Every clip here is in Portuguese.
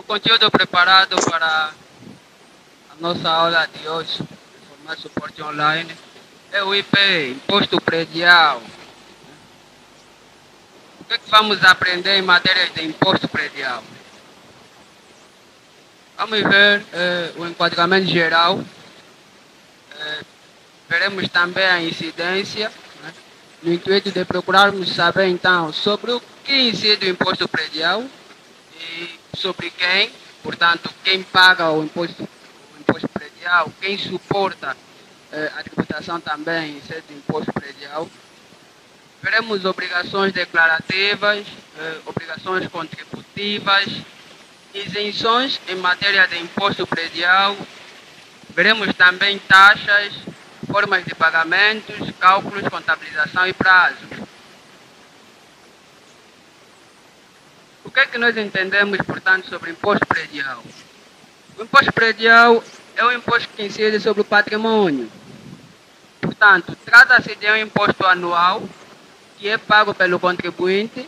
conteúdo preparado para a nossa aula de hoje, de formato suporte online, é o IP, Imposto Predial. O que é que vamos aprender em matéria de Imposto Predial? Vamos ver o enquadramento geral, veremos também a incidência, né, no intuito de procurarmos saber então sobre o que incide o Imposto Predial e sobre quem, portanto, quem paga o imposto predial, quem suporta a tributação também em sede de imposto predial. Veremos obrigações declarativas, obrigações contributivas, isenções em matéria de imposto predial. Veremos também taxas, formas de pagamentos, cálculos, contabilização e prazos. O que é que nós entendemos, portanto, sobre o imposto predial? O imposto predial é um imposto que incide sobre o patrimônio. Portanto, trata-se de um imposto anual que é pago pelo contribuinte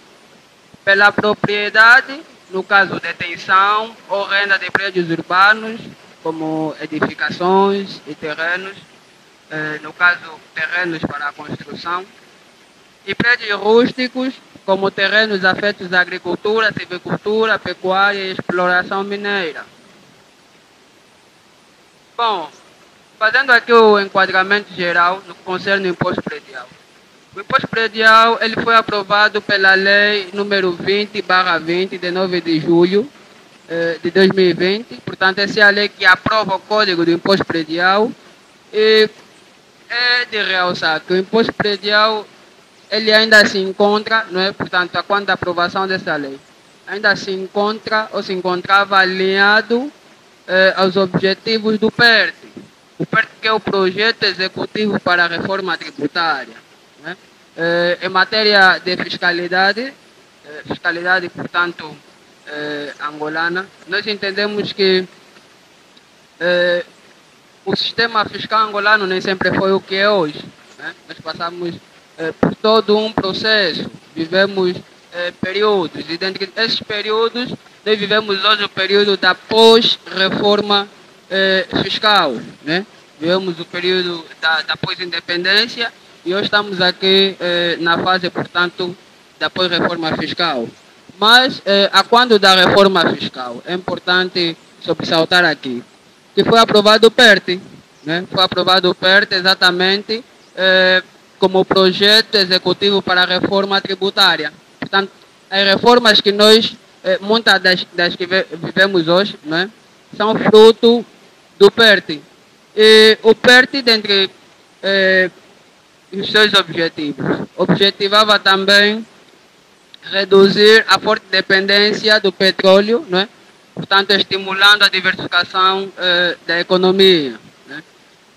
pela propriedade, no caso detenção ou renda de prédios urbanos, como edificações e terrenos, no caso terrenos para a construção, e prédios rústicos, como terrenos afetos à agricultura, silvicultura, pecuária e exploração mineira. Bom, fazendo aqui o enquadramento geral no que concerne o imposto predial. O imposto predial ele foi aprovado pela lei número 20/20, de 9 de julho de 2020. Portanto, essa é a lei que aprova o Código do Imposto Predial. E é de realçar que o imposto predial ele ainda se encontra, não é? Portanto, a quando da aprovação dessa lei, ainda se encontra ou se encontrava alinhado aos objetivos do PERT. O PERT que é o Projeto Executivo para a Reforma Tributária, né? Em matéria de fiscalidade, portanto, angolana, nós entendemos que o sistema fiscal angolano nem sempre foi o que é hoje, né? Nós passamos por todo um processo, vivemos períodos, e dentre esses períodos, nós vivemos hoje o período da pós-reforma fiscal, né? Vivemos o período da pós-independência e hoje estamos aqui na fase, portanto, da pós-reforma fiscal. Mas, a quando da reforma fiscal, é importante sobressaltar aqui que foi aprovado o PERT, né? Foi aprovado o PERT exatamente como projeto executivo para a reforma tributária. Portanto, as reformas que nós, muitas das que vivemos hoje, né, são fruto do PERT. E o PERT, dentre os seus objetivos, objetivava também reduzir a forte dependência do petróleo, né? Portanto, estimulando a diversificação da economia, né?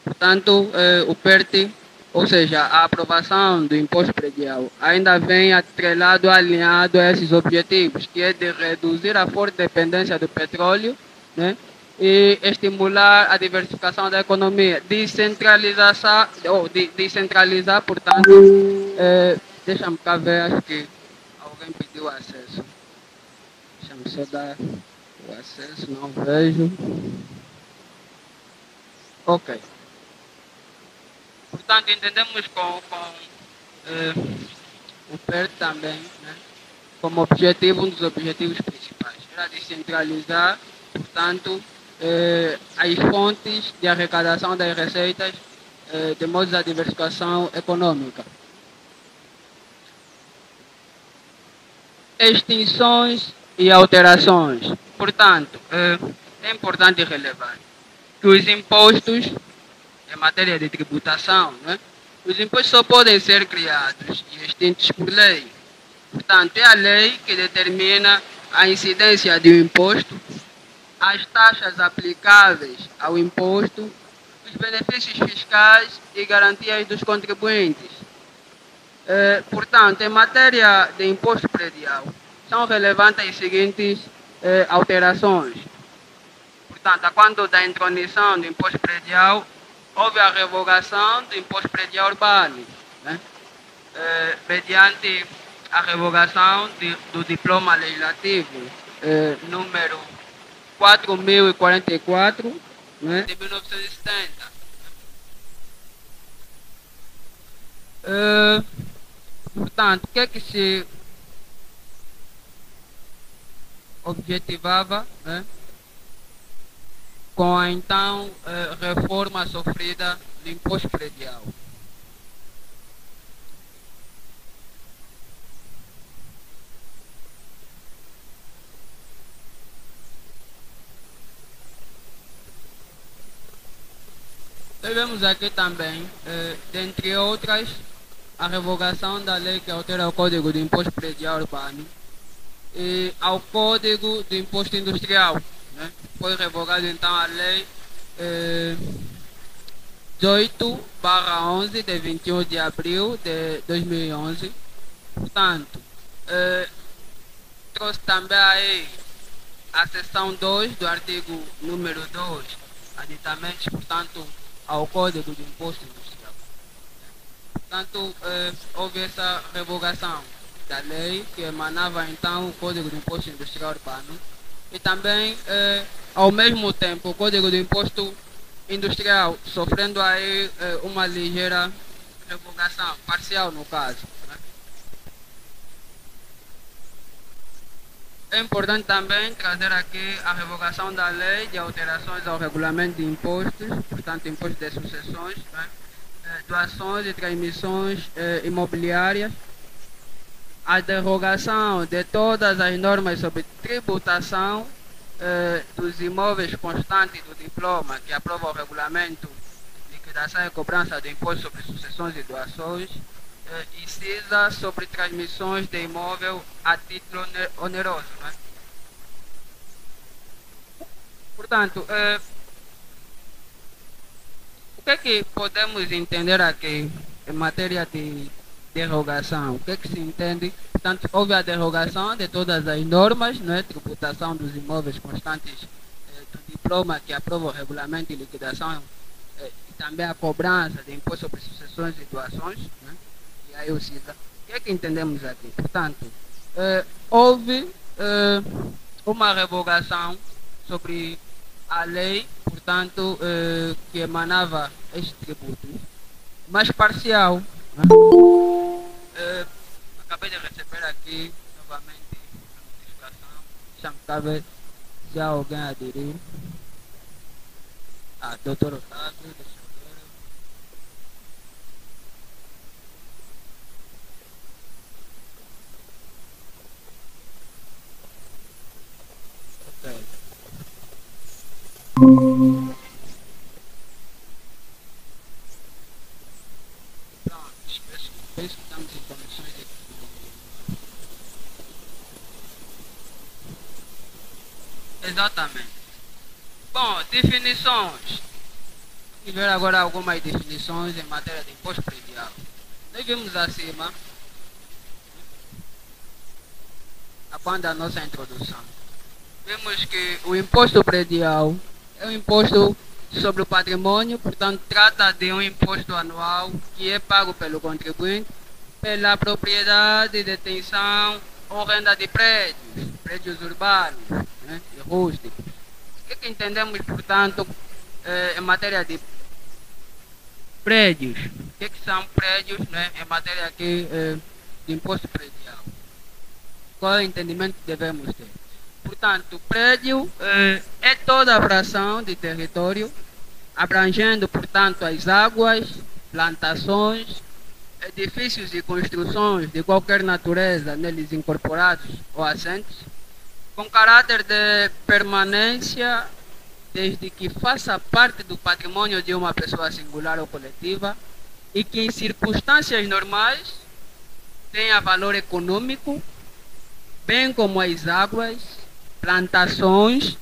Portanto, o PERT, ou seja, a aprovação do imposto predial, ainda vem atrelado, alinhado a esses objetivos, que é de reduzir a forte dependência do petróleo, né? E estimular a diversificação da economia, descentralizar, portanto, deixa-me cá ver, acho que alguém pediu acesso. Deixa-me só dar o acesso, não vejo. Ok. Portanto, entendemos com o PERT também, né, como objetivo, um dos objetivos principais, era descentralizar, portanto, as fontes de arrecadação das receitas de modo à diversificação econômica. Extinções e alterações. Portanto, é importante relevar que os impostos, em matéria de tributação, né, os impostos só podem ser criados e extintos por lei. Portanto, é a lei que determina a incidência de um imposto, as taxas aplicáveis ao imposto, os benefícios fiscais e garantias dos contribuintes. Portanto, em matéria de imposto predial, são relevantes as seguintes alterações. Portanto, a quando da intronização do imposto predial, houve a revogação do imposto predial urbano, né? Mediante a revogação do diploma legislativo número 4.044, né, de 1970. Portanto, o que é que se objetivava, né, com a então reforma sofrida do imposto predial? Tivemos aqui também, dentre outras, a revogação da lei que altera o Código de Imposto Predial Urbano e ao Código de Imposto Industrial, né? Foi revogada então a lei 18/11 de 21 de abril de 2011. Portanto, trouxe também aí a seção 2 do artigo número 2, aditamentos, portanto, ao Código de Imposto Industrial. Portanto, houve essa revogação da lei que emanava então o Código de Imposto Industrial Urbano e também, ao mesmo tempo, o Código de Imposto Industrial sofrendo aí uma ligeira revogação, parcial no caso. Né? É importante também trazer aqui a revogação da lei de alterações ao regulamento de impostos, portanto, imposto de sucessões, né? Doações e transmissões imobiliárias, a derrogação de todas as normas sobre tributação dos imóveis constantes do diploma que aprova o regulamento de liquidação e cobrança do imposto sobre sucessões e doações, e CISA sobre transmissões de imóvel a título oneroso. Né? Portanto, o que é que podemos entender aqui em matéria de derrogação? O que é que se entende? Portanto, houve a derrogação de todas as normas, né? Tributação dos imóveis constantes do diploma que aprova o regulamento de liquidação e também a cobrança de imposto sobre sucessões e doações, né? E aí o CISA. O que é que entendemos aqui? Portanto, houve uma revogação sobre a lei, portanto, que emanava este tributo, mas parcial. Né? Acabei de receber aqui novamente a notificação. Deixa-me saber se há alguém a aderir. Doutor Otávio, deixa eu ver. Ok. Pronto, penso que estamos em condições de... Exatamente. Bom, definições. Vamos ver agora algumas definições em matéria de imposto predial. Nós vimos acima, após a nossa introdução, vimos que o imposto predial é um imposto sobre o patrimônio, portanto, trata de um imposto anual que é pago pelo contribuinte pela propriedade, detenção ou renda de prédios urbanos, né, e rústicos. O que entendemos, portanto, em matéria de prédios? O que são prédios, né, em matéria aqui, de imposto predial? Qual é o entendimento que devemos ter? Portanto, prédio é toda a fração de território, abrangendo, portanto, as águas, plantações, edifícios e construções de qualquer natureza neles incorporados ou assentes, com caráter de permanência, desde que faça parte do patrimônio de uma pessoa singular ou coletiva e que, em circunstâncias normais, tenha valor econômico, bem como as águas, plantações,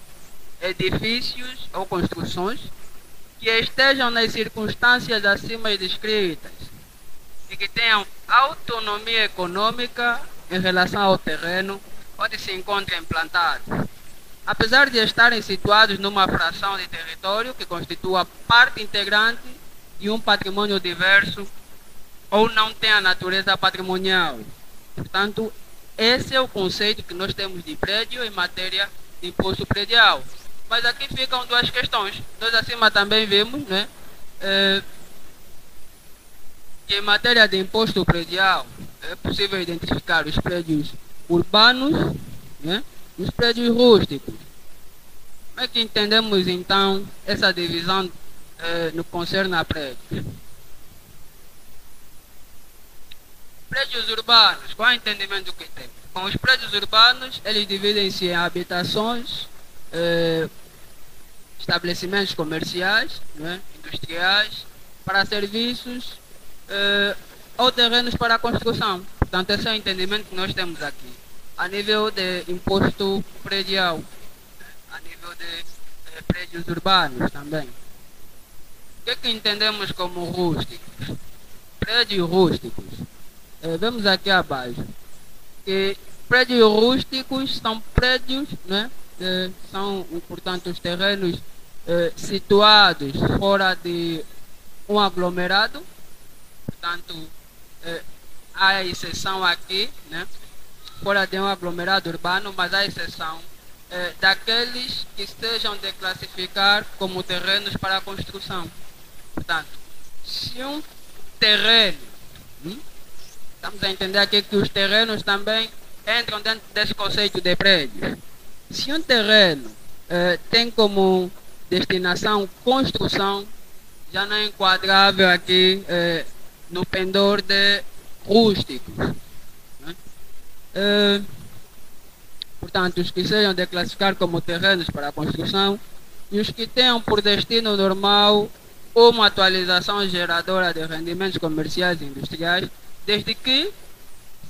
edifícios ou construções que estejam nas circunstâncias acima descritas e que tenham autonomia econômica em relação ao terreno onde se encontram implantados, apesar de estarem situados numa fração de território que constitua parte integrante de um patrimônio diverso ou não tenha natureza patrimonial. Portanto, esse é o conceito que nós temos de prédio em matéria de imposto predial. Mas aqui ficam duas questões. Nós acima também vemos, né, que em matéria de imposto predial é possível identificar os prédios urbanos, né, e os prédios rústicos. Como é que entendemos então essa divisão no que concerne a prédios? Prédios urbanos, qual é o entendimento do que temos? Bom, os prédios urbanos, eles dividem-se em habitações, estabelecimentos comerciais, né, industriais, para serviços ou terrenos para a construção. Portanto, esse é o entendimento que nós temos aqui. A nível de imposto predial, a nível de prédios urbanos também. O que entendemos como rústicos? Prédios rústicos. Vemos aqui abaixo que prédios rústicos são prédios, né? São, portanto, os terrenos situados fora de um aglomerado. Portanto, há exceção aqui, né? Fora de um aglomerado urbano, mas há exceção daqueles que sejam de classificar como terrenos para a construção. Portanto, se um terreno, estamos a entender aqui que os terrenos também entram dentro desse conceito de prédio. Se um terreno tem como destinação construção, já não é enquadrável aqui no pendor de rústicos. Né? Portanto, os que sejam de classificar como terrenos para a construção e os que tenham por destino normal uma atualização geradora de rendimentos comerciais e industriais, desde que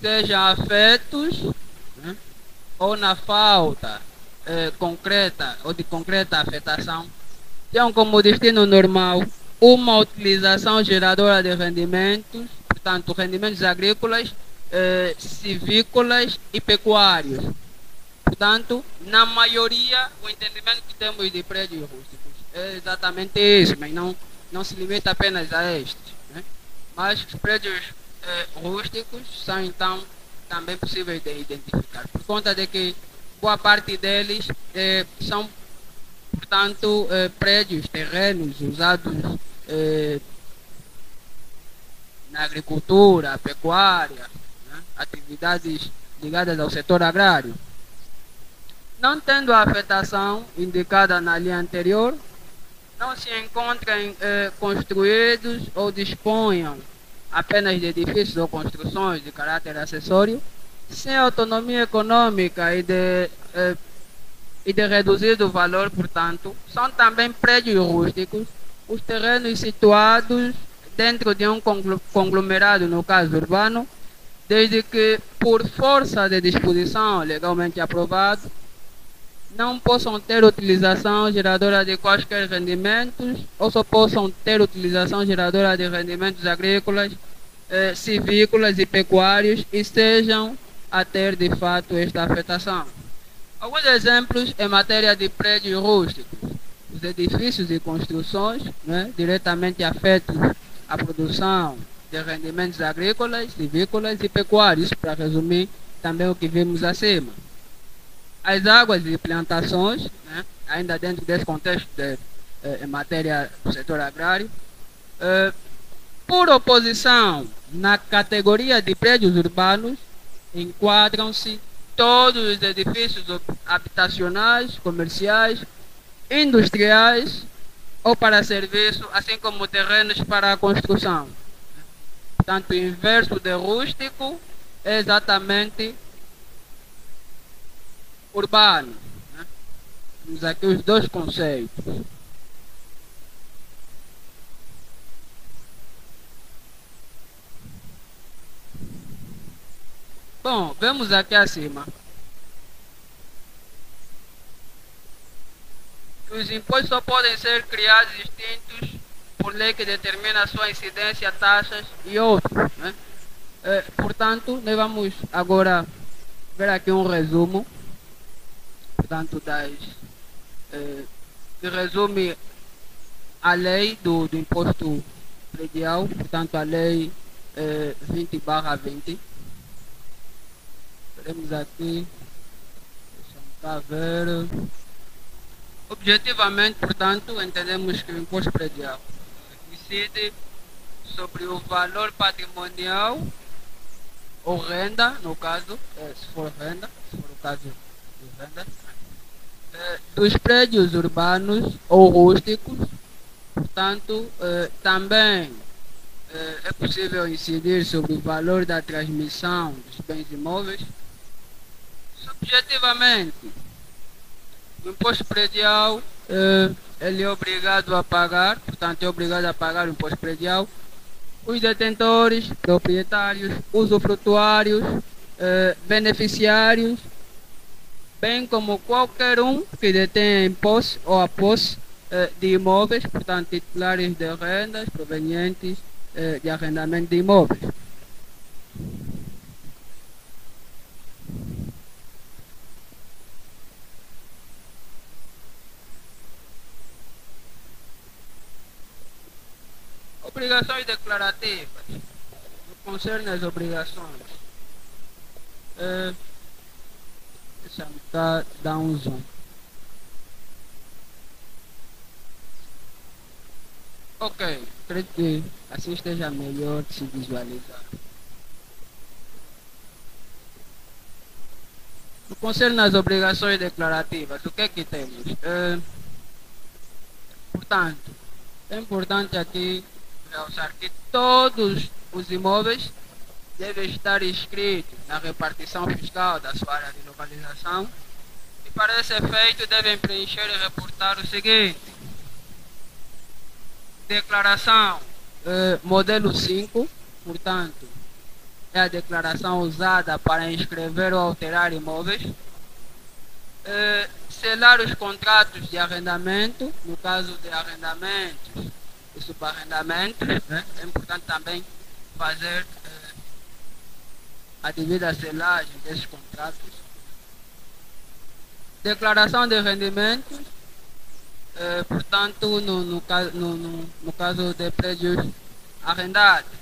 sejam afetos, né, ou na falta concreta ou de concreta afetação, tenham como destino normal uma utilização geradora de rendimentos, portanto, rendimentos agrícolas, civícolas e pecuários. Portanto, na maioria, o entendimento que temos de prédios rústicos é exatamente isso, mas não se limita apenas a estes. Né? Mas os prédios rústicos são, então, também possíveis de identificar, por conta de que boa parte deles são, portanto, prédios, terrenos usados na agricultura, pecuária, né? Atividades ligadas ao setor agrário. Não tendo a afetação indicada na linha anterior, não se encontrem construídos ou disponham apenas de edifícios ou construções de caráter acessório, sem autonomia econômica e de reduzido valor, portanto, são também prédios rústicos, os terrenos situados dentro de um conglomerado, no caso urbano, desde que, por força de disposição legalmente aprovada, não possam ter utilização geradora de quaisquer rendimentos ou só possam ter utilização geradora de rendimentos agrícolas, civícolas e pecuários e sejam a ter de fato esta afetação. Alguns exemplos em matéria de prédios rústicos: os edifícios e construções, né, diretamente afetos à produção de rendimentos agrícolas, civícolas e pecuários, para resumir também o que vimos acima. As águas e plantações, né, ainda dentro desse contexto em matéria do setor agrário. Por oposição, na categoria de prédios urbanos, enquadram-se todos os edifícios habitacionais, comerciais, industriais ou para serviço, assim como terrenos para a construção. Portanto, o inverso de rústico é exatamente urbano. Né? Temos aqui os dois conceitos. Bom, vemos aqui acima. Os impostos só podem ser criados e extintos por lei que determina a sua incidência, taxas e outros. Né? Portanto, nós vamos agora ver aqui um resumo. Portanto, que resume a lei do imposto predial, portanto, a lei 20/20. Veremos aqui, deixa eu ver. Objetivamente, portanto, entendemos que o imposto predial incide sobre o valor patrimonial ou renda, no caso, se for renda, se for o caso de renda, dos prédios urbanos ou rústicos. Portanto, também é possível incidir sobre o valor da transmissão dos bens imóveis. Subjetivamente, o imposto predial ele é obrigado a pagar, portanto, é obrigado a pagar o imposto predial os detentores, proprietários, usufrutuários, beneficiários, bem como qualquer um que detém em posse ou a posse de imóveis, portanto, titulares de rendas provenientes de arrendamento de imóveis. Obrigações declarativas. No que concerne às obrigações, deixa-me dar um zoom. Ok, creio que assim esteja melhor de se visualizar. No que concerne às obrigações declarativas, o que é que temos? Portanto, é importante aqui realçar que todos os imóveis devem estar inscritos na repartição fiscal da sua área de localização e para esse efeito devem preencher e reportar o seguinte: declaração modelo 5, portanto, é a declaração usada para inscrever ou alterar imóveis, selar os contratos de arrendamento, no caso de arrendamentos e subarrendamentos, né? É importante também fazer a devida selagem desses contratos. Declaração de rendimentos, portanto, no caso de prédios arrendados.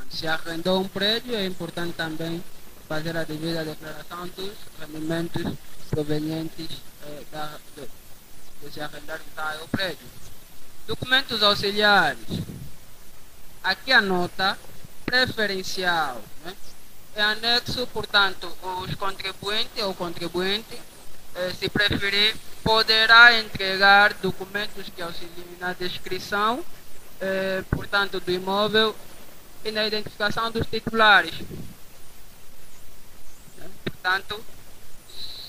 Se arrendou um prédio, é importante também fazer a devida declaração dos rendimentos provenientes de se arrendar o prédio. Documentos auxiliares. Aqui a nota preferencial, né? É anexo, portanto, os contribuintes ou contribuinte, se preferir, poderá entregar documentos que auxiliem na descrição, portanto, do imóvel e na identificação dos titulares. Portanto,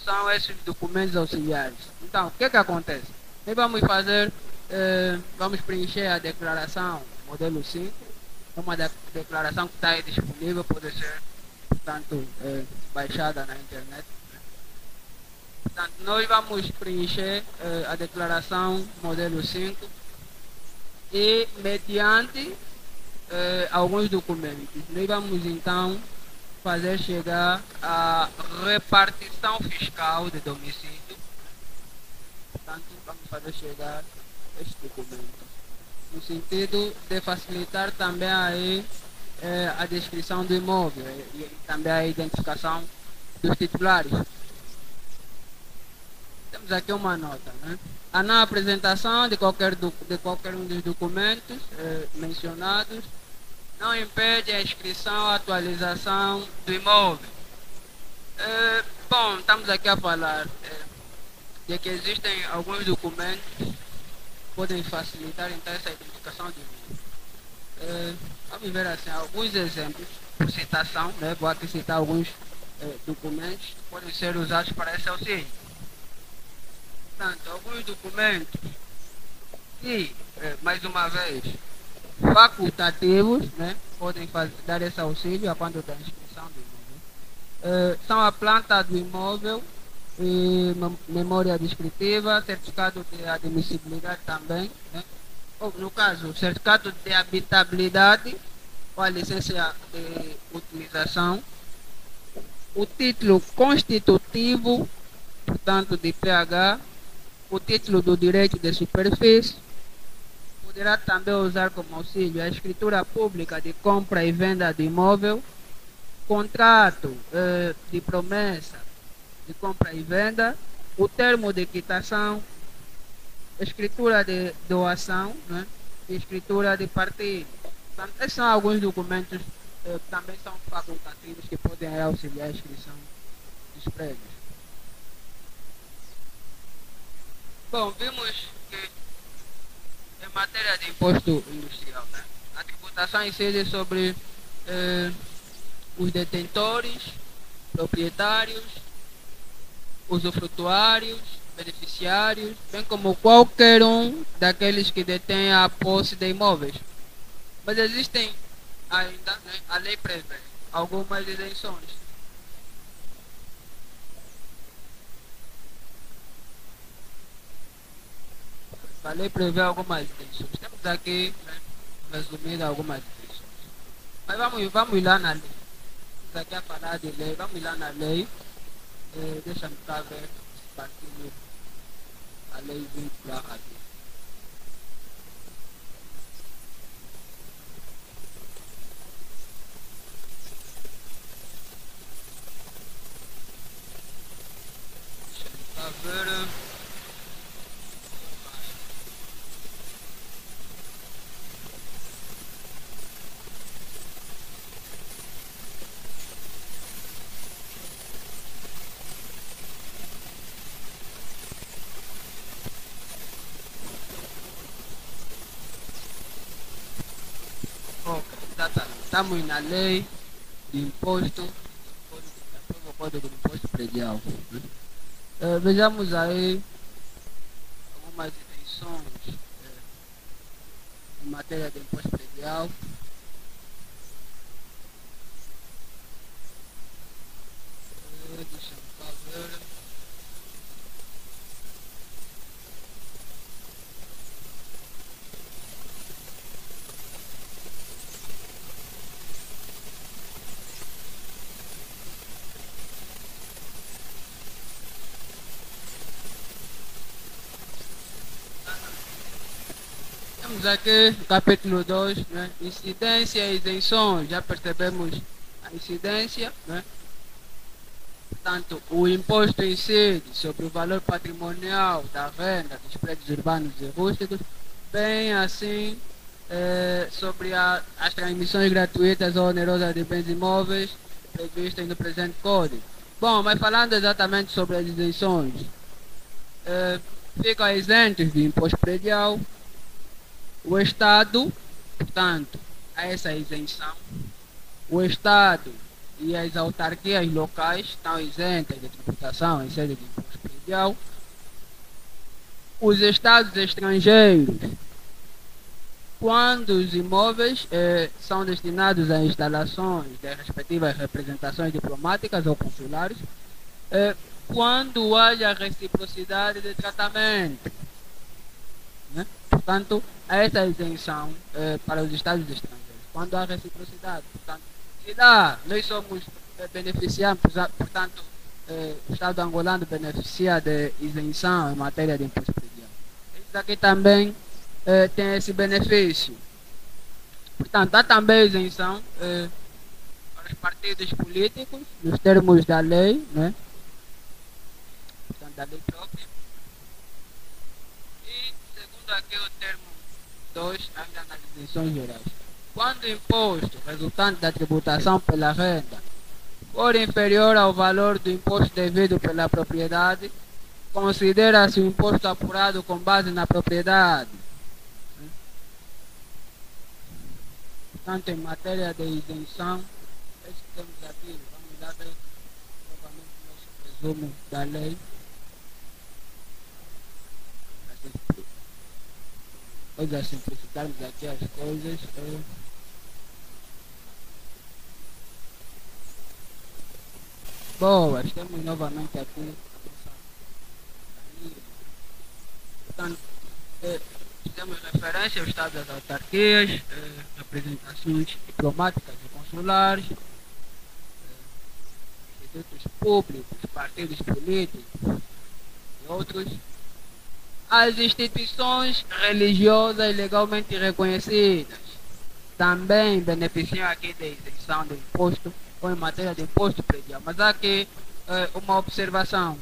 são esses documentos auxiliares. Então, o que acontece? Nós vamos fazer, vamos preencher a declaração modelo 5, uma declaração que está aí disponível, pode ser, portanto, baixada na internet. Portanto, nós vamos preencher a declaração modelo 5 e, mediante alguns documentos, nós vamos então fazer chegar a repartição fiscal de domicílio. Portanto, vamos fazer chegar este documento, no sentido de facilitar também aí a descrição do imóvel e também a identificação dos titulares. Temos aqui uma nota, né? A não apresentação de qualquer um dos documentos mencionados não impede a inscrição ou atualização do imóvel. Bom, estamos aqui a falar de que existem alguns documentos que podem facilitar então essa identificação do imóvel. Vamos ver assim, alguns exemplos, por citação, né? Vou aqui citar alguns documentos que podem ser usados para esse auxílio. Portanto, alguns documentos que, mais uma vez, facultativos, né, podem dar esse auxílio a quando da inscrição do imóvel. São a planta do imóvel, memória descritiva, certificado de admissibilidade também, né? Ou, no caso, certificado de habitabilidade ou a licença de utilização, o título constitutivo, portanto, de PH, o título do direito de superfície. Poderá também usar como auxílio a escritura pública de compra e venda de imóvel, contrato de promessa de compra e venda, o termo de quitação, escritura de doação, né? E escritura de partilha. Portanto, esses são alguns documentos que também são facultativos que podem auxiliar a inscrição dos prédios. Bom, vimos que em matéria de imposto industrial, né? A tributação incide sobre os detentores, proprietários, usufrutuários, beneficiários, bem como qualquer um daqueles que detêm a posse de imóveis. Mas existem ainda, né, a lei prevê algumas isenções. A lei prevê algumas isenções. Temos aqui, né, resumindo algumas isenções. Mas vamos lá na lei. Estamos aqui a falar de lei, vamos lá na lei. Deixa-me cá ver partindo a lei 20/20. Deixa-me cá ver. Ok, estamos na lei de imposto, o código de imposto predial. Né? Vejamos aí algumas isenções em matéria de imposto predial. Deixa eu ver. Temos aqui o capítulo 2, né? Incidência e isenções. Já percebemos a incidência, né? Portanto, o imposto incide sobre o valor patrimonial da renda dos prédios urbanos e rústicos, bem assim sobre as transmissões gratuitas ou onerosas de bens imóveis previstas no presente código. Bom, mas falando exatamente sobre as isenções, ficam isentos de imposto predial o Estado, portanto, a essa isenção. O Estado e as autarquias locais estão isentas de tributação em sede de imposto predial. Os Estados estrangeiros, quando os imóveis são destinados a instalações das respectivas representações diplomáticas ou consulares, quando haja reciprocidade de tratamento. Né? Portanto, essa isenção para os Estados estrangeiros, quando há reciprocidade. Portanto, se lá nós somos beneficiados, portanto, o Estado angolano beneficia de isenção em matéria de imposto predial. Eles aqui também têm esse benefício. Portanto, há também isenção para os partidos políticos, nos termos da lei, né? Portanto, da lei própria. E, segundo aqui o termo 2, ainda nas isenções gerais. Quando o imposto resultante da tributação pela renda for inferior ao valor do imposto devido pela propriedade, considera-se o imposto apurado com base na propriedade. Portanto, em matéria de isenção, esse que temos aqui, vamos lá ver novamente o nosso resumo da lei. Depois de simplificarmos aqui as coisas. Boas, temos novamente aqui. Portanto, temos referência ao Estado das autarquias, representações diplomáticas e consulares, institutos públicos, partidos políticos e outros. As instituições religiosas legalmente reconhecidas também beneficiam aqui da isenção do imposto ou em matéria de imposto predial. Mas aqui uma observação.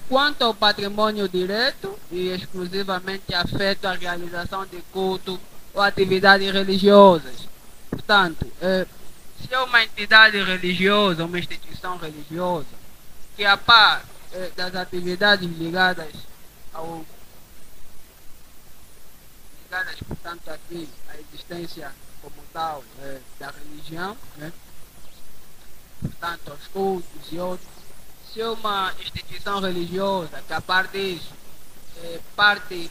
Quanto ao patrimônio direto e exclusivamente afeto à realização de culto ou atividades religiosas. Portanto, se é uma entidade religiosa, uma instituição religiosa, que a par das atividades ao, ligadas, portanto, aqui à existência como tal da religião, né? Portanto, aos cultos e outros, se é uma instituição religiosa que a par disso, parte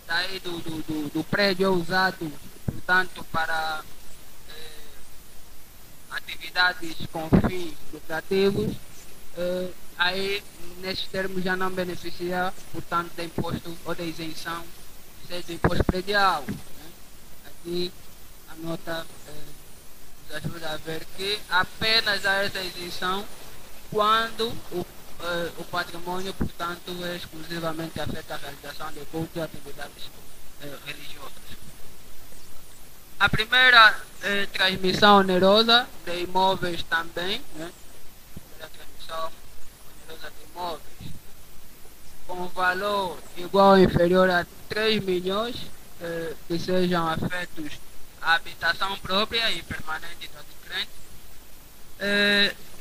daí do prédio é usado, portanto, para atividades com fins lucrativos, aí nesses termos já não beneficia, portanto, de imposto ou de isenção, seja do imposto predial. Né? Aqui a nota nos ajuda a ver que apenas há essa isenção quando o patrimônio, portanto, é exclusivamente afeta a realização de cultos e atividades religiosas. A primeira transmissão onerosa de imóveis também, né? A primeira transmissão onerosa de imóveis com valor igual ou inferior a 3 milhões que sejam afetos à habitação própria e permanente do adquirente.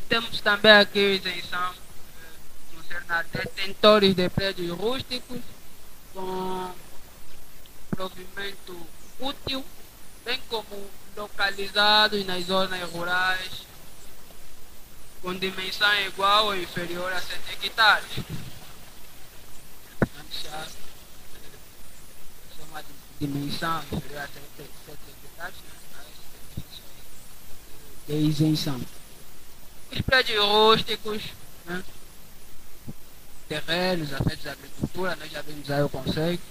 Temos também aqui isenção concernente a detentores de prédios rústicos com provimento útil, bem como localizados nas zonas rurais com dimensão igual ou inferior a 7 hectares. Uma dimensão inferior a 7 hectares, de isenção. Os prédios rústicos, né? Terrenos afetos à agricultura, nós já vimos aí o conceito.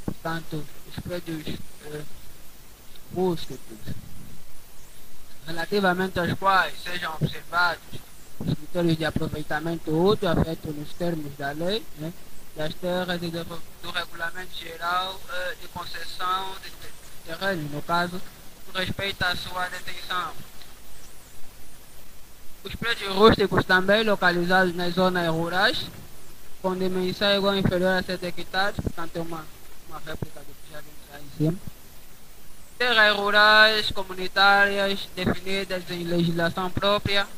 Portanto, os prédios rústicos, relativamente aos quais sejam observados os critérios de aproveitamento útil afetos nos termos da lei, né? Das terras e do Regulamento Geral de Concessão de Terrenos, no caso, com respeito à sua detenção. Os prédios rústicos também localizados nas zonas rurais, com dimensão igual ou inferior a 7 hectares, portanto é uma réplica do que já vimos aí em cima. Terras rurais comunitárias definidas em legislação própria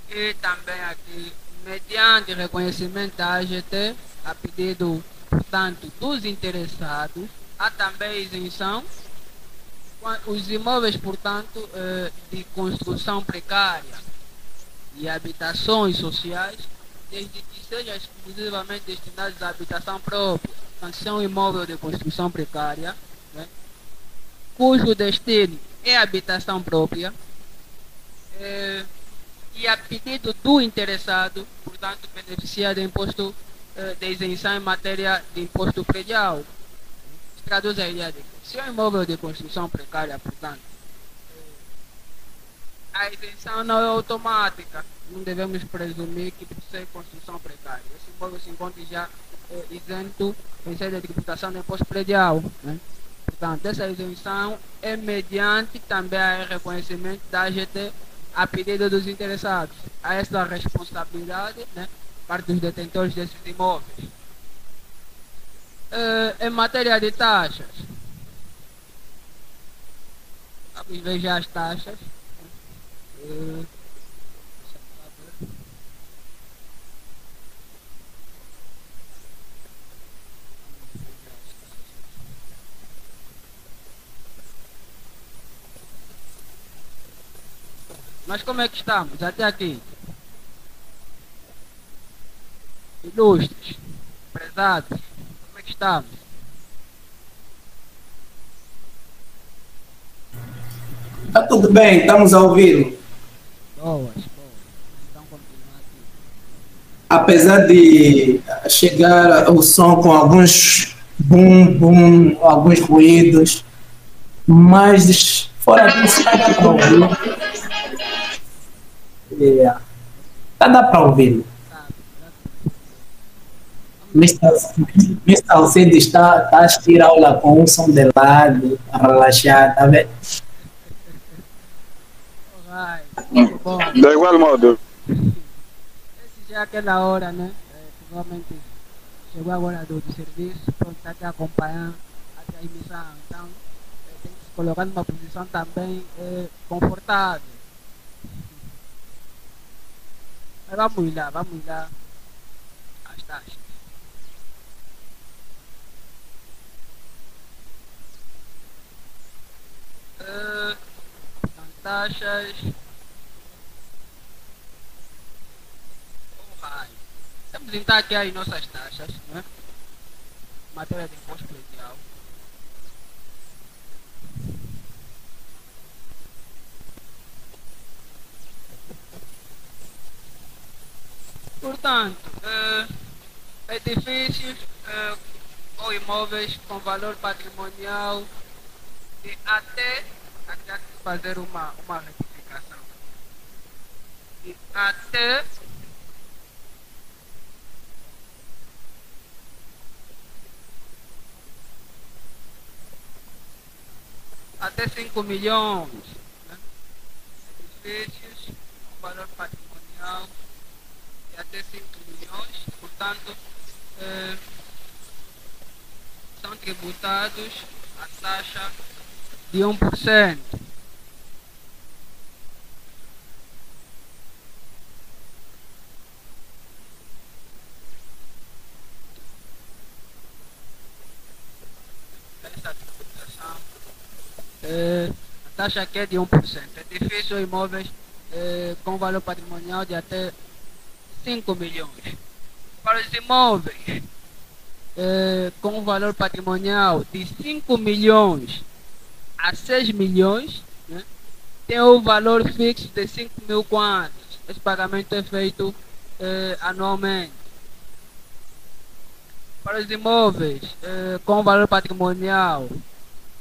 e também aqui, mediante reconhecimento da AGT, a pedido, portanto, dos interessados, há também isenção. Os imóveis, portanto, de construção precária e habitações sociais, desde que sejam exclusivamente destinados à habitação própria, então, se é um imóvel de construção precária, né, cujo destino é habitação própria, e a pedido do interessado, portanto, beneficia de imposto de isenção em matéria de imposto predial. Traduz a ideia de que, se é um imóvel de construção precária, portanto, a isenção não é automática. Não devemos presumir que por ser construção precária, esse imóvel se encontra já isento em sede de tributação do imposto predial. Né? Portanto, essa isenção é mediante também o reconhecimento da AGT a pedido dos interessados. Há essa responsabilidade, né, parte dos detentores desses imóveis. Em matéria de taxas, vamos ver já as taxas. Mas como é que estamos até aqui? Ilustres, prezados, como é que estamos? Tá tudo bem, estamos a ouvir. Boas. Então continuar aqui. Apesar de chegar o som com alguns bum, alguns ruídos, mas fora disso, tá dá para ouvir. Dá para ouvir. Mr. Alcide está a assistir a aula com um som de lado, a relaxar, tá vendo? Alright. Bom, De igual modo. esse já é aquela hora, né? Provavelmente chegou agora do serviço, pronto, está aqui acompanhando a transmissão. Então, tem que se colocar numa posição também confortável. Mas vamos lá as taxas. Taxas. Vamos então aqui as nossas taxas, né? Matéria de imposto predial. Portanto, edifícios ou imóveis com valor patrimonial de até, aqui há que fazer uma retificação, de até 5 milhões, né? Edifícios com valor patrimonial de até 5 milhões, portanto, são tributados a taxa de 1%. Essa tributação, a taxa aqui é de 1%. Edifícios ou imóveis com valor patrimonial de até 5 milhões. Para os imóveis com valor patrimonial de 5 milhões a 6 milhões, né, tem o valor fixo de 5 mil kwanzas. Esse pagamento é feito anualmente. Para os imóveis com valor patrimonial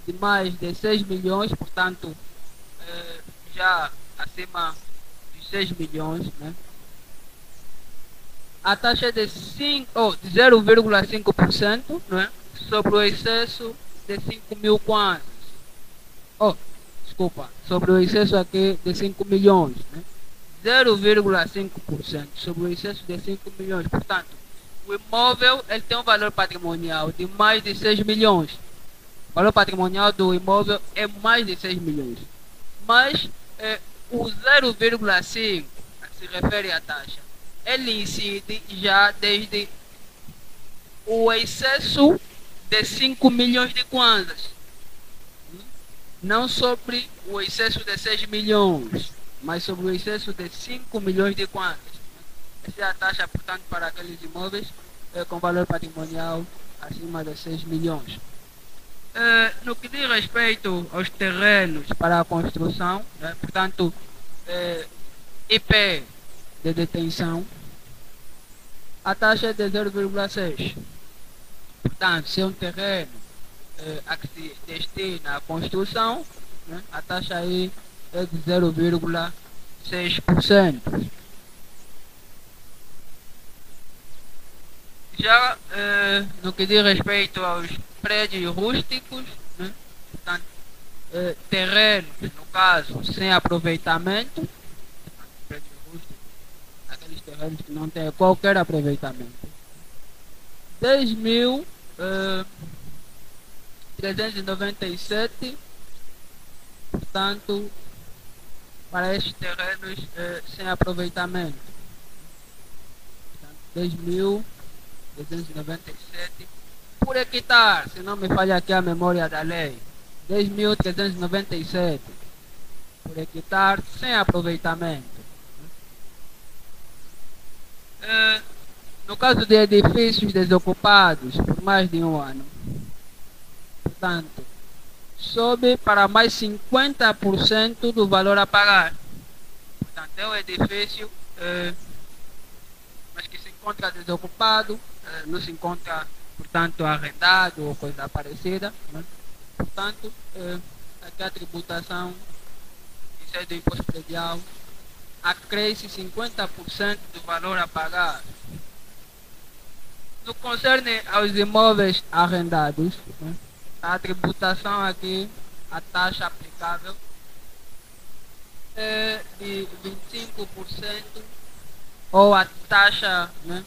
de mais de 6 milhões, portanto, já acima de 6 milhões, né, a taxa é de 0,5%, né, sobre o excesso de 5 mil kwanzas. Sobre o excesso aqui de 5 milhões, né? 0,5% sobre o excesso de 5 milhões. Portanto, o imóvel ele tem um valor patrimonial de mais de 6 milhões. O valor patrimonial do imóvel é mais de 6 milhões. Mas o 0,5 se refere à taxa. Ele incide já desde o excesso de 5 milhões de kwanzas. Não sobre o excesso de 6 milhões, mas sobre o excesso de 5 milhões de kwanzas. Essa é a taxa, portanto, para aqueles imóveis com valor patrimonial acima de 6 milhões. No que diz respeito aos terrenos para a construção, né, portanto, IP de detenção, a taxa é de 0,6. Portanto, se é um terreno a que se destina à construção, né, a taxa aí é de 0,6%. Já no que diz respeito aos prédios rústicos, né, portanto, terrenos, no caso, sem aproveitamento, prédios rústicos, aqueles terrenos que não têm qualquer aproveitamento, 10.397, portanto, para estes terrenos sem aproveitamento, portanto, 10.397 por hectare, se não me falha aqui a memória da lei, 10.397 por hectare sem aproveitamento. No caso de edifícios desocupados por mais de um ano, portanto, sobe para mais 50% do valor a pagar. Portanto, é um edifício mas que se encontra desocupado, não se encontra, portanto, arrendado ou coisa parecida, né? Portanto, aqui a tributação, isso é do imposto predial, acresce 50% do valor a pagar. No que concerne aos imóveis arrendados, né, a tributação aqui, a taxa aplicável de 25% ou a taxa, né,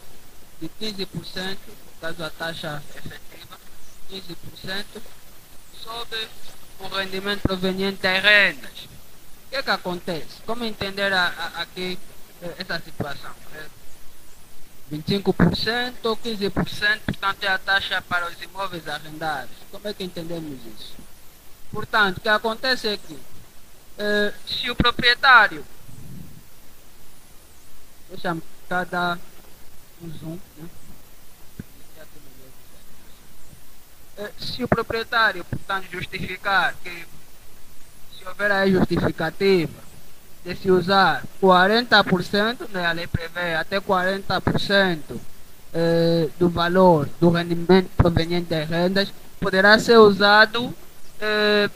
de 15%, no caso a taxa efetiva, 15% sobre o rendimento proveniente das rendas. O que é que acontece? Como entender aqui essa situação? 25% ou 15%, portanto, é a taxa para os imóveis arrendados. Como é que entendemos isso? Portanto, o que acontece é que se o proprietário, deixa-me cá dar um zoom, né? Se o proprietário, portanto, justificar que, se houver aí justificativa de se usar 40%, né, a lei prevê até 40% do valor do rendimento proveniente das rendas, poderá ser usado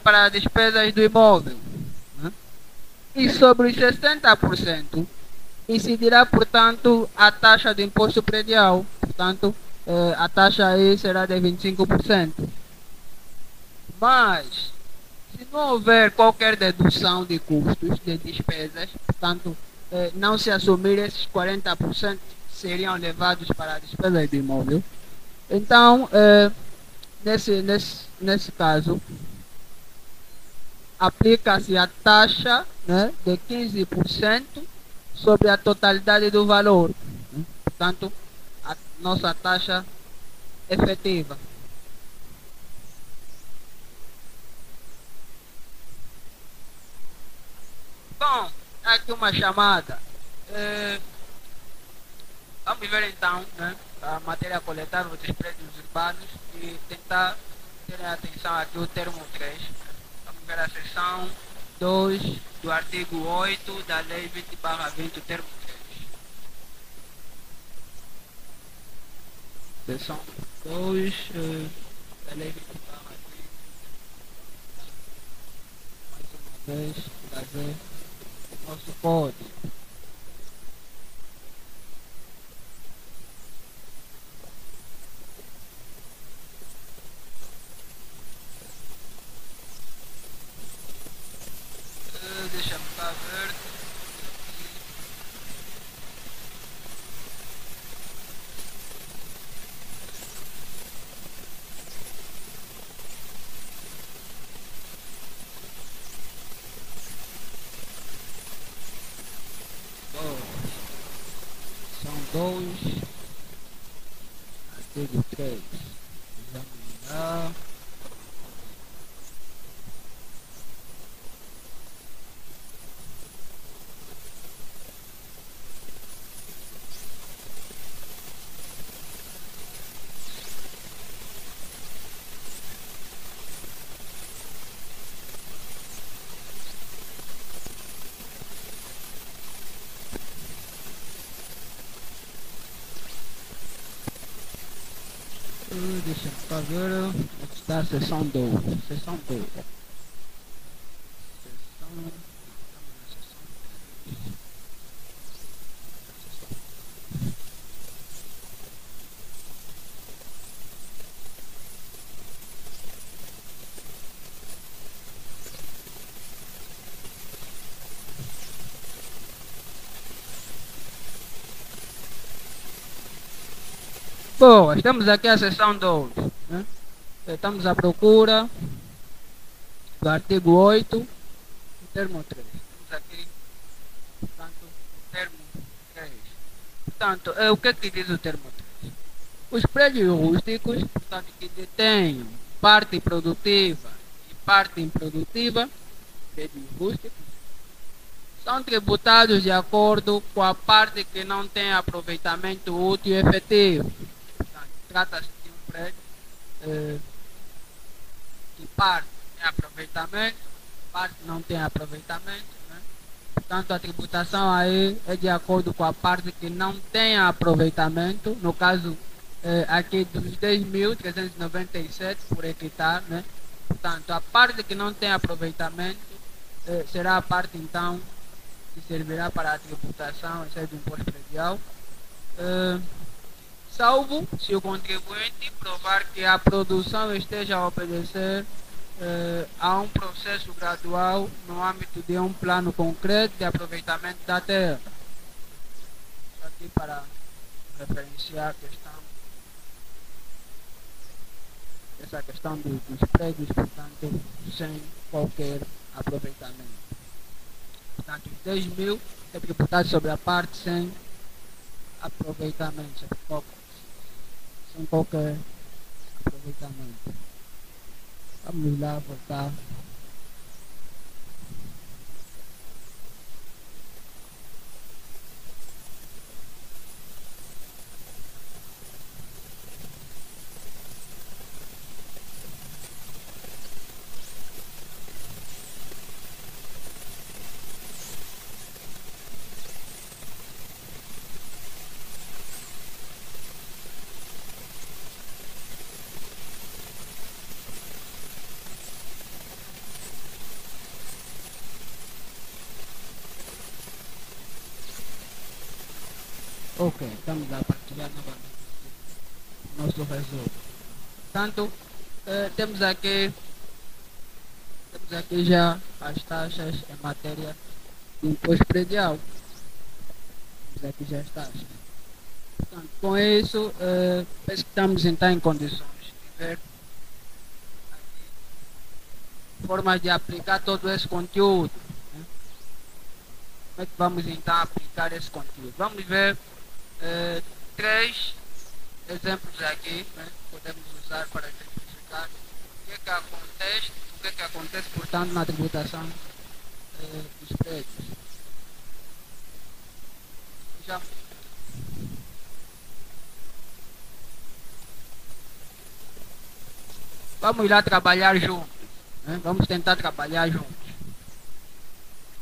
para despesas do imóvel. Né? E sobre os 60%, incidirá, portanto, a taxa de imposto predial. Portanto, a taxa aí será de 25%. Mas, se não houver qualquer dedução de custos, de despesas, portanto, não se assumir esses 40% seriam levados para a despesa do imóvel, então, nesse caso, aplica-se a taxa, né, de 15% sobre a totalidade do valor. Né? Portanto, a nossa taxa efetiva. Bom, aqui uma chamada. Vamos ver então, né, a matéria coletável dos prédios urbanos e tentar ter atenção aqui o termo 3. Vamos ver a seção 2 do artigo 8 da lei 20/20, o termo 3. Seção 2 da lei 20/20, mais uma vez, trazer nosso código. Deixa-me cá ver. Bom, são 2, artigo 3. Examinar. Deixa eu cá ver. Aqui está a seção 2. Seção 2. Bom, estamos aqui a seção 2. Né? Estamos à procura do artigo 8, do termo 3. Estamos aqui, portanto, o termo 3. Portanto, o que é que diz o termo 3? Os prédios rústicos, portanto, que detêm parte produtiva e parte improdutiva, prédios rústicos, são tributados de acordo com a parte que não tem aproveitamento útil e efetivo. Portanto, trata-se de um prédio que parte tem aproveitamento, parte não tem aproveitamento. Né? Portanto, a tributação aí é de acordo com a parte que não tem aproveitamento, no caso aqui dos 10.397 por hectare. Né? Portanto, a parte que não tem aproveitamento será a parte então que servirá para a tributação do imposto predial, salvo se o contribuinte provar que a produção esteja a obedecer há um processo gradual no âmbito de um plano concreto de aproveitamento da terra. Isso aqui para referenciar a questão, essa questão dos prédios, portanto, sem qualquer aproveitamento. Portanto, os 10 mil é tributado sobre a parte sem aproveitamento, sem qualquer aproveitamento. Vamos lá voltar. Ok, estamos a partilhar novamente o nosso resumo. Portanto, temos aqui já as taxas em matéria de imposto predial. Temos aqui já as taxas. Portanto, com isso, penso que estamos então em condições de ver formas de aplicar todo esse conteúdo. Né? Como é que vamos então aplicar esse conteúdo? Vamos ver três exemplos aqui, né? Podemos usar para exemplificar o que acontece, portanto, na tributação dos prédios. Já vamos lá trabalhar juntos, né? Vamos tentar trabalhar juntos.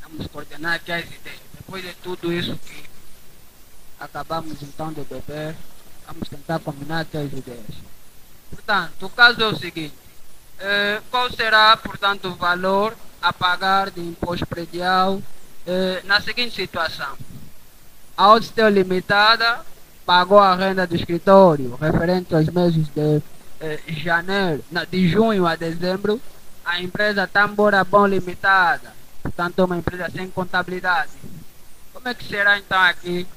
Vamos coordenar aqui as ideias. Depois de tudo isso que acabamos então de beber, vamos tentar combinar aqui as ideias. Portanto, o caso é o seguinte: qual será, portanto, o valor a pagar de imposto predial na seguinte situação? A Auditel Limitada pagou a renda do escritório referente aos meses de de junho a dezembro. A empresa Tambora Bom Limitada, portanto, é uma empresa sem contabilidade. Como é que será então aqui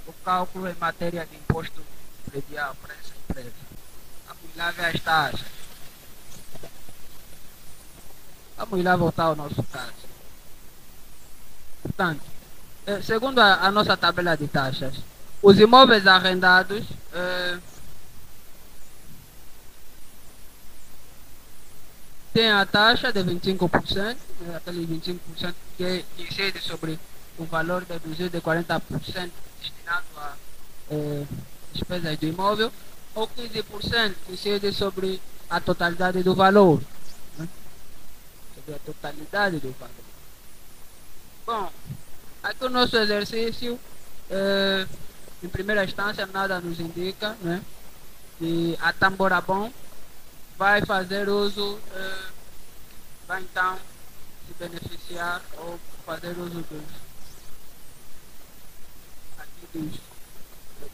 o cálculo em matéria de imposto predial para essa empresa? Vamos lá ver as taxas. Vamos lá voltar ao nosso caso. Portanto, segundo a nossa tabela de taxas, os imóveis arrendados têm a taxa de 25%, aquele 25% que incide sobre o valor deduzido de 40% destinado a despesas do imóvel, ou 15% que incide sobre a totalidade do valor. Né? Sobre a totalidade do valor. Bom, aqui o nosso exercício, em primeira instância, nada nos indica, né, que a Tamborabom vai fazer uso, vai então se beneficiar ou fazer uso dos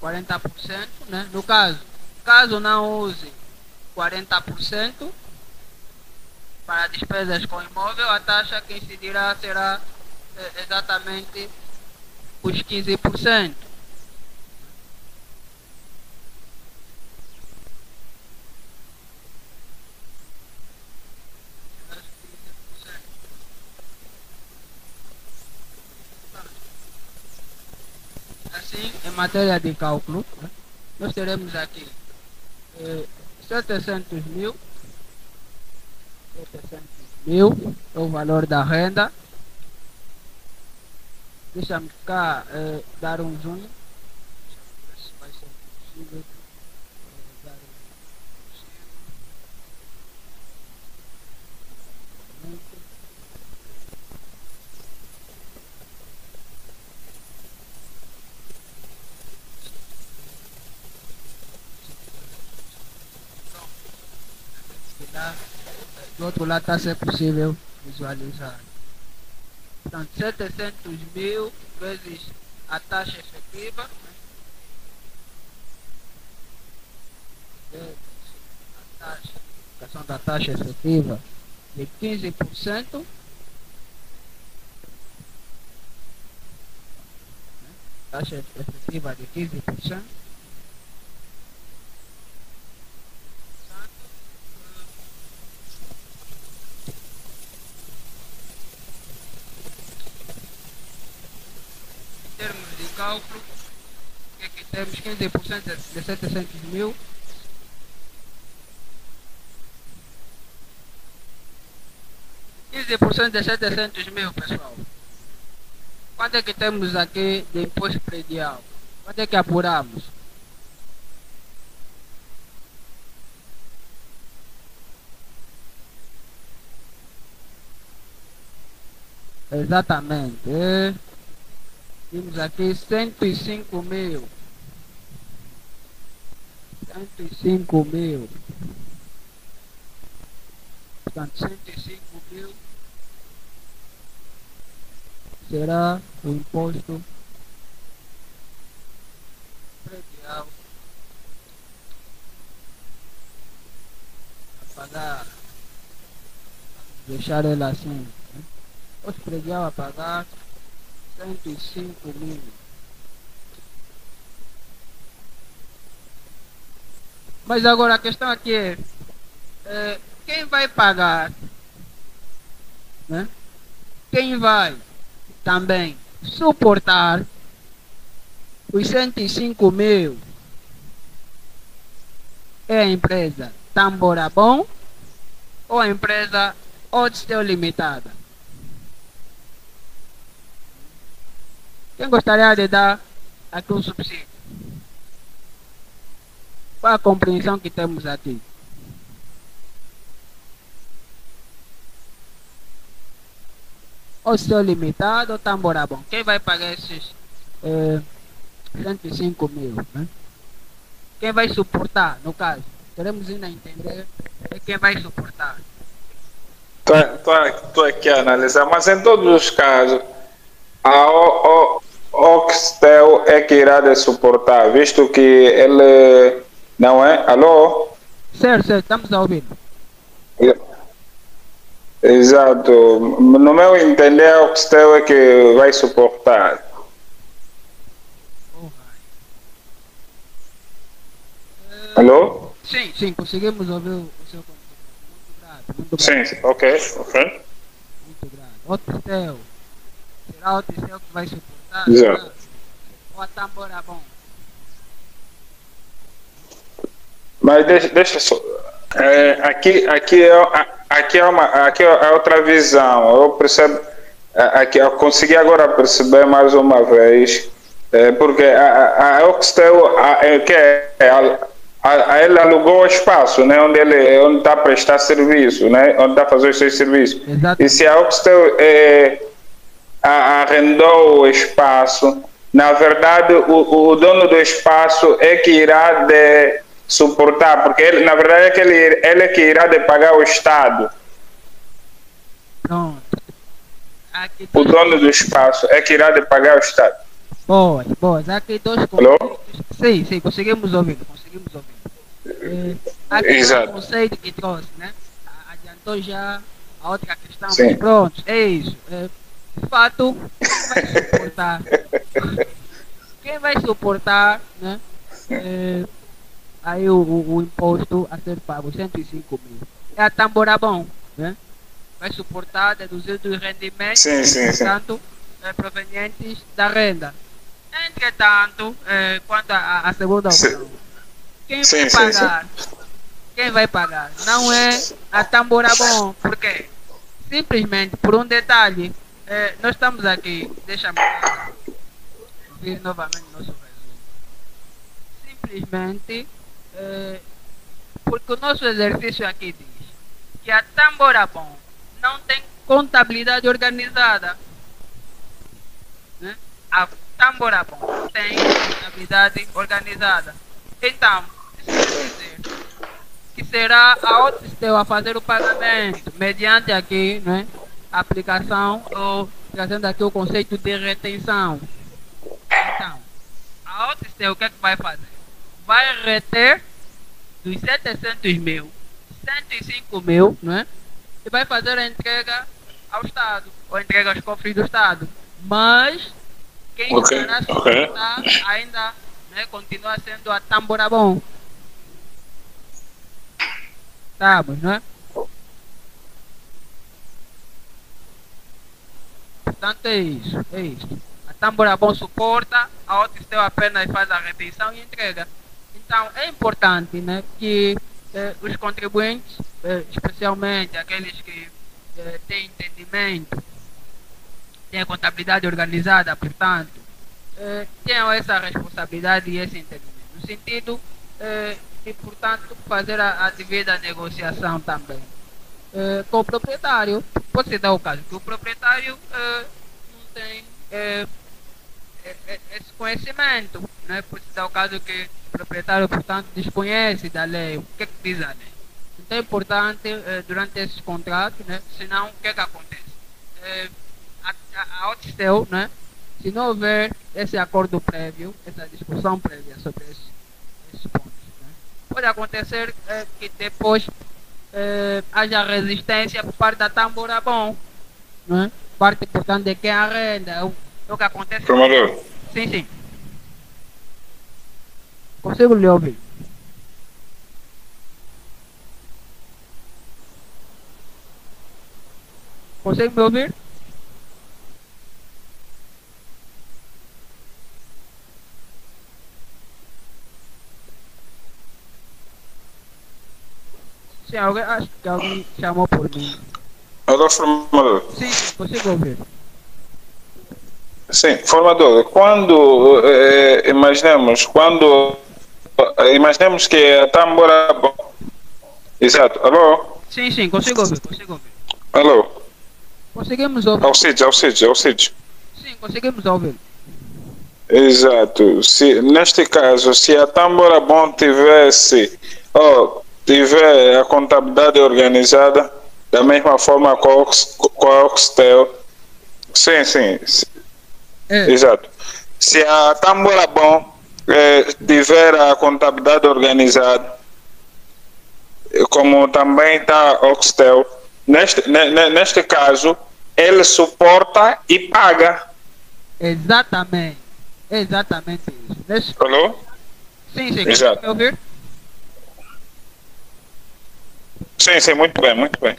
40%, né? No caso não use 40% para despesas com imóvel, a taxa que incidirá será exatamente os 15%. Assim, em matéria de cálculo, né, nós teremos aqui 700 mil é o valor da renda. Deixa-me cá dar um zoom. Ver se vai ser possível dar um zoom. Do outro lado está a ser possível visualizar. Portanto, 700 mil vezes a taxa efetiva, vezes a taxa aplicação da taxa efetiva de 15%, taxa efetiva de 15%. Em termos de cálculo, que aqui temos 15% de 700 mil. De 700 mil, pessoal. Quanto é que temos aqui de imposto predial? Quanto é que apuramos? Exatamente. Temos aqui 105 mil. 105 mil. Portanto, 105 mil será o imposto predial a pagar. Deixar ele assim. Imposto predial a pagar 105 mil. Mas agora a questão aqui é quem vai pagar? Né? Quem vai também suportar os 105 mil? É a empresa Tamborabon ou a empresa Odstel Limitada? Quem gostaria de dar aqui um subsídio? Qual a compreensão que temos aqui? Odstel Limitado ou Tamborabon? Quem vai pagar esses 105 mil? Né? Quem vai suportar, no caso? Queremos ainda entender quem vai suportar. Estou aqui a analisar, mas em todos os casos, a Oxtel é que irá de suportar, visto que ele não é. Alô? Certo, estamos a ouvir. Exato. No meu entender, a Oxtel é que vai suportar. Alô? Sim, conseguimos ouvir o seu conteúdo. Muito grato. Sim, ok. Muito grato. Oxtel. Será o Oxtel que vai suportar? Exato. Ou a Tamborabon? Mas deixa só. Aqui é outra visão. Eu percebo. Eu consegui agora perceber mais uma vez. Porque a Oxtel, ele alugou o espaço, né, onde está a prestar serviço, né, onde está a fazer os seus serviços. Exato. E se a Oxtel arrendou o espaço, na verdade o dono do espaço é que irá de suportar, porque ele, na verdade é que ele é que irá de pagar o Estado. Pronto. O dono do espaço é que irá de pagar o Estado. Boa. Aqui dois Alô? conceitos. Sim, conseguimos ouvir. Aqui Exato. dois conceitos que trouxe, né? Adiantou já a outra questão, Sim. mas pronto, é isso. De fato, quem vai suportar, né? Aí o imposto a ser pago, 105 mil. É a Tamborabon, né? Vai suportar deduzido dos rendimentos, portanto, provenientes da renda. Entretanto, quanto à segunda opção, quem vai pagar? Não é a Tamborabon, porque simplesmente por um detalhe, nós estamos aqui, deixa-me ver novamente nosso resumo. Simplesmente porque o nosso exercício aqui diz que a Tamborabon não tem contabilidade organizada, né? A Tamborabon não tem contabilidade organizada. Então, isso quer dizer que será a Odstel a fazer o pagamento mediante aqui, né, a aplicação ou trazendo aqui o conceito de retenção. Então, a Odstel o que é que vai fazer? Vai reter dos 700 mil 105 mil, não é? E vai fazer a entrega ao Estado, ou entrega aos cofres do Estado. Mas quem estará a suportar ainda, né, continua sendo a Tamborabon. Estamos, não é? Portanto, é isso, é isso. A Tamborabon suporta, a Otistel apenas faz a retenção e entrega. Então, é importante, né, que os contribuintes, especialmente aqueles que têm entendimento, têm a contabilidade organizada, portanto, tenham essa responsabilidade e esse entendimento. No sentido de, portanto, fazer a devida negociação também. Com o proprietário, pode ser dar o caso que o proprietário não tem esse conhecimento, né? Pode ser dar o caso que o proprietário, portanto, desconhece da lei, o que diz a lei. Então é importante, durante esses contratos, né? Senão, o que acontece? A Otistel, né? Se não houver esse acordo prévio, essa discussão prévia sobre esses pontos, né? Pode acontecer que depois haja resistência por parte da Tamborabon, né? Parte, portanto, de quem arrenda. O que acontece? Formador. Sim, sim. Consigo lhe ouvir. Consegue me ouvir? Sim, acho que alguém chamou por mim. Alô, formador. Sim, consigo ouvir. Sim, formador, imaginemos que a Tamborabon. Exato, alô? Sim, consigo ouvir, consigo ouvir. Alô? Conseguimos ouvir. Ao sítio. Sim, conseguimos ouvir. Exato. Neste caso, se a Tamborabon tiver a contabilidade organizada, da mesma forma com a Oxtel. Sim. Exato. Se a Tamborabon tiver a contabilidade organizada, como também está a Oxtel, neste caso, ele suporta e paga. Exatamente isso. Alô? Sim, exato. Consegue me ouvir? Sim, muito bem.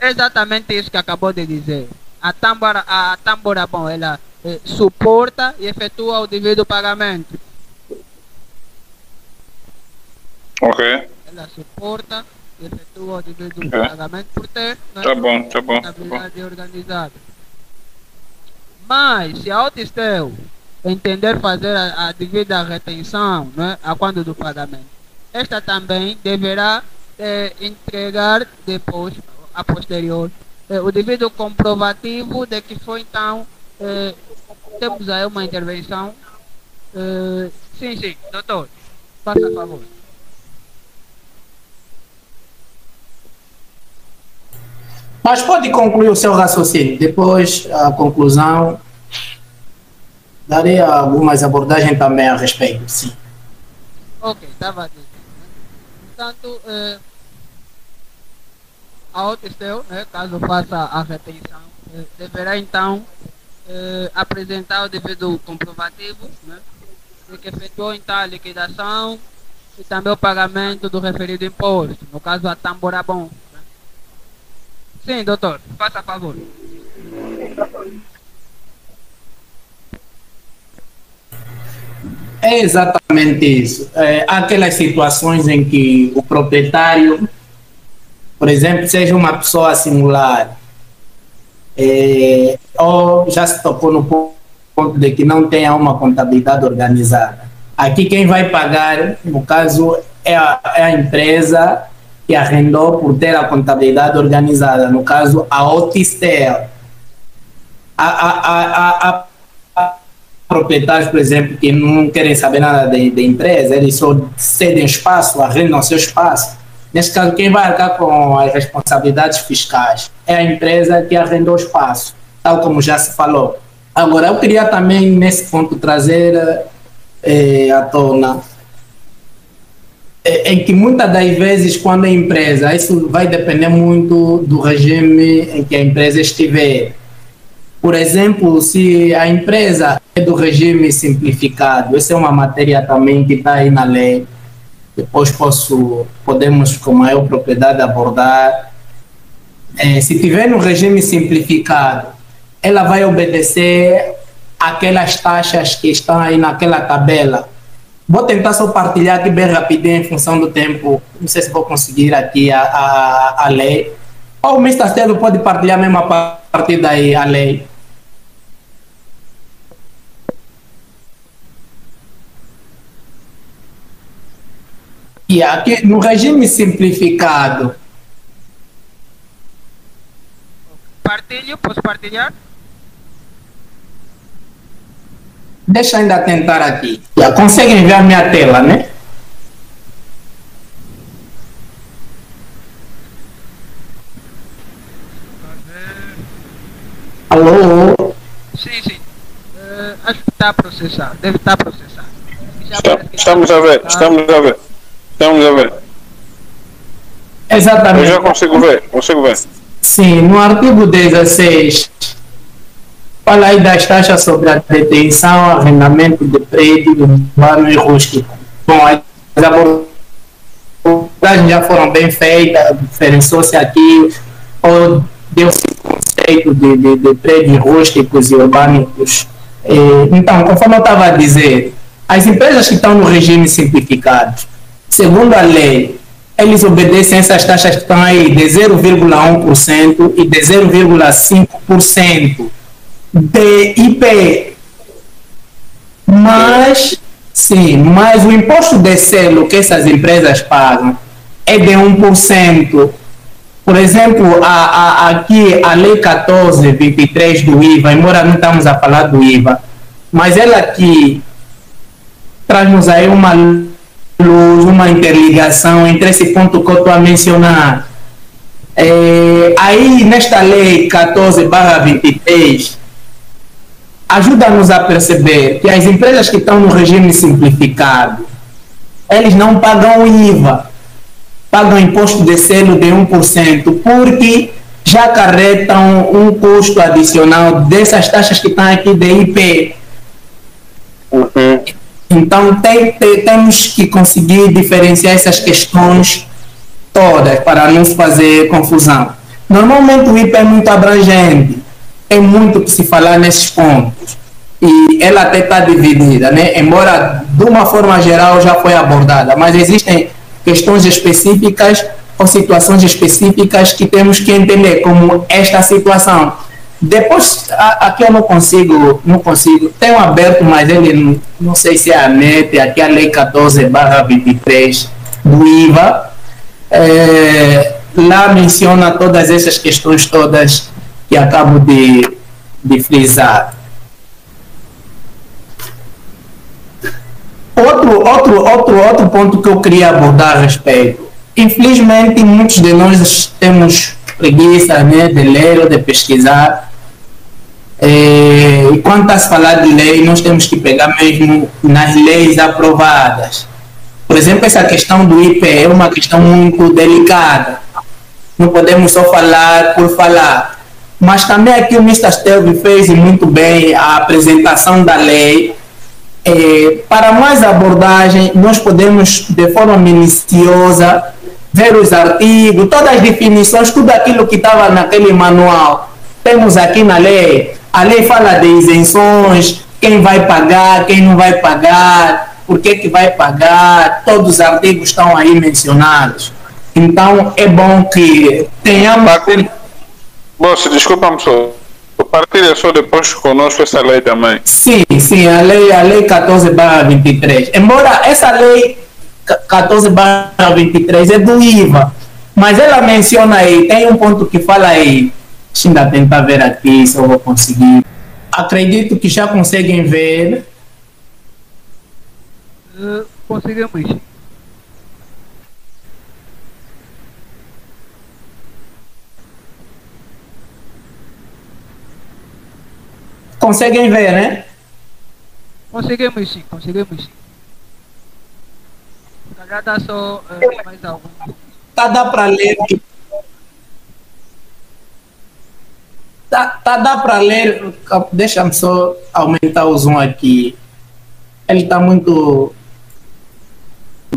Exatamente isso que acabou de dizer. A Tamborabon, ela suporta e efetua o devido pagamento. Ok. Ela suporta e efetua o devido pagamento por ter, né, tá bom. contabilidade organizada. Mas se a Otistel entender fazer a devida retenção, né, a quando do pagamento, esta também deverá entregar depois, a posterior, o devido comprovativo de que foi então. Temos aí uma intervenção. Sim, doutor, faça favor. Mas pode concluir o seu raciocínio. Depois, a conclusão, darei algumas abordagens também a respeito, sim. Ok, estava dizendo. Portanto, a Otistel, né, caso faça a retenção, deverá então apresentar o devido comprovativo, né, de que efetuou então a liquidação e também o pagamento do referido imposto, no caso a Tamborabon. Né. Sim, doutor, faça favor. É exatamente isso. Há aquelas situações em que o proprietário, por exemplo, seja uma pessoa singular, ou já se tocou no ponto de que não tenha uma contabilidade organizada. Aqui quem vai pagar, no caso, é a empresa que arrendou por ter a contabilidade organizada, no caso, a Otistel. Há proprietários, por exemplo, que não querem saber nada de empresa, eles só cedem espaço, arrendam seu espaço. Nesse caso, quem vai arcar com as responsabilidades fiscais é a empresa que arrendou o espaço, tal como já se falou. Agora, eu queria também, nesse ponto, trazer à tona em que muitas das vezes, quando a empresa, isso vai depender muito do regime em que a empresa estiver. Por exemplo, se a empresa é do regime simplificado, essa é uma matéria também que está aí na lei, depois podemos, com maior propriedade, abordar. Se tiver no regime simplificado, ela vai obedecer aquelas taxas que estão aí naquela tabela. Vou tentar só partilhar aqui bem rapidinho em função do tempo. Não sei se vou conseguir aqui a lei. Ou o Mr. Stelo pode partilhar mesmo a partir daí a lei. E aqui no regime simplificado. Partilho, posso partilhar? Deixa eu ainda tentar aqui. Já conseguem ver a minha tela, né? Alô? Sim, sim. Acho que está a processar. Deve estar a processar. Estamos a ver, estamos a ver. Estamos a ver. Exatamente. Eu já consigo ver, consigo ver. Sim, no artigo 16, fala aí das taxas sobre a detenção, arrendamento de prédio urbano e rústico. Bom, as abordagens já foram bem feitas, diferenciou-se aqui, ou deu-se o conceito de prédios rústicos e urbânicos. Então, conforme eu estava a dizer, as empresas que estão no regime simplificado, segundo a lei, eles obedecem essas taxas que estão aí de 0,1% e de 0,5% de IP. Mas, sim, mas o imposto de selo que essas empresas pagam é de 1%. Por exemplo, aqui a Lei 14.23 do IVA, embora não estamos a falar do IVA, mas ela aqui traz-nos aí uma interligação entre esse ponto que eu estou a mencionar. Aí, nesta lei 14/23, ajuda-nos a perceber que as empresas que estão no regime simplificado, eles não pagam IVA, pagam imposto de selo de 1%, porque já acarretam um custo adicional dessas taxas que estão aqui de IP. Então, temos que conseguir diferenciar essas questões todas para não se fazer confusão. Normalmente o IP é muito abrangente, é muito que se falar nesses pontos, e ela até está dividida, né? Embora de uma forma geral já foi abordada, mas existem questões específicas ou situações específicas que temos que entender, como esta situação. Depois, aqui eu não consigo, tenho aberto, mas ele não sei se é a NET, aqui a Lei 14/23 do IVA, lá menciona todas essas questões todas que acabo de frisar. Outro ponto que eu queria abordar a respeito. Infelizmente, muitos de nós temos preguiça, né, de ler ou de pesquisar. E quando está a se falar de lei, nós temos que pegar mesmo nas leis aprovadas. Por exemplo, essa questão do IP é uma questão muito delicada. Não podemos só falar por falar. Mas também aqui o Mr. Stelvi fez muito bem a apresentação da lei. Para mais abordagem, nós podemos, de forma minuciosa, ver os artigos, todas as definições, tudo aquilo que estava naquele manual. Temos aqui na lei. A lei fala de isenções, quem vai pagar, quem não vai pagar, por que vai pagar, todos os artigos estão aí mencionados. Então, é bom que tenhamos... Moço, desculpa-me só. Partilha só depois conosco essa lei também. Sim, a lei 14/23. Embora essa lei 14/23 é do IVA, mas ela menciona aí, tem um ponto que fala aí, deixa eu ainda tentar ver aqui se eu vou conseguir. Acredito que já conseguem ver. Conseguimos. Conseguem ver, né? Conseguimos sim, conseguimos sim. calhar dá só mais algo. Dá para ler. Dá para ler. Deixa-me só aumentar o zoom aqui. Ele está muito.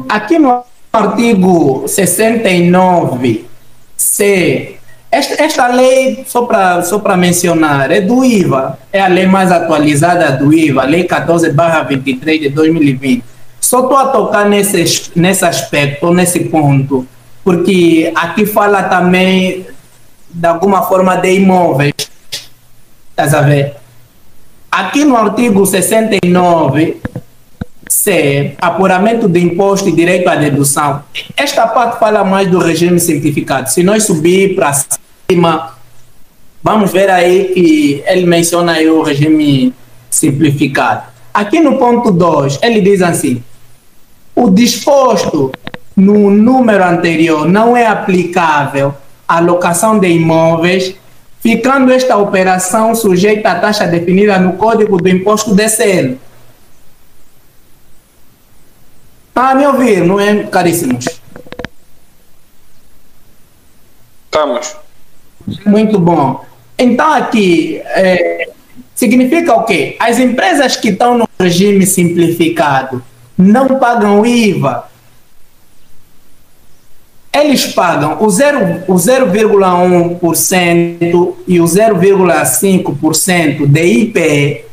Aqui no artigo 69C, esta lei, só para mencionar, é do IVA, é a lei mais atualizada do IVA, lei 14/23 de 2020. Só estou a tocar nesse aspecto, nesse ponto, porque aqui fala também, de alguma forma, de imóveis. Estás a ver? Aqui no artigo 69, apuramento de imposto e direito à dedução. Esta parte fala mais do regime simplificado. Se nós subir para cima, vamos ver aí que ele menciona aí o regime simplificado. Aqui no ponto 2, ele diz assim: o disposto no número anterior não é aplicável à locação de imóveis, ficando esta operação sujeita à taxa definida no Código do Imposto de Selo. Está a me ouvir, não é, caríssimos? Estamos. Muito bom. Então aqui, significa o quê? As empresas que estão no regime simplificado não pagam IVA. Eles pagam o 0,1% e o 0,5% de IPE,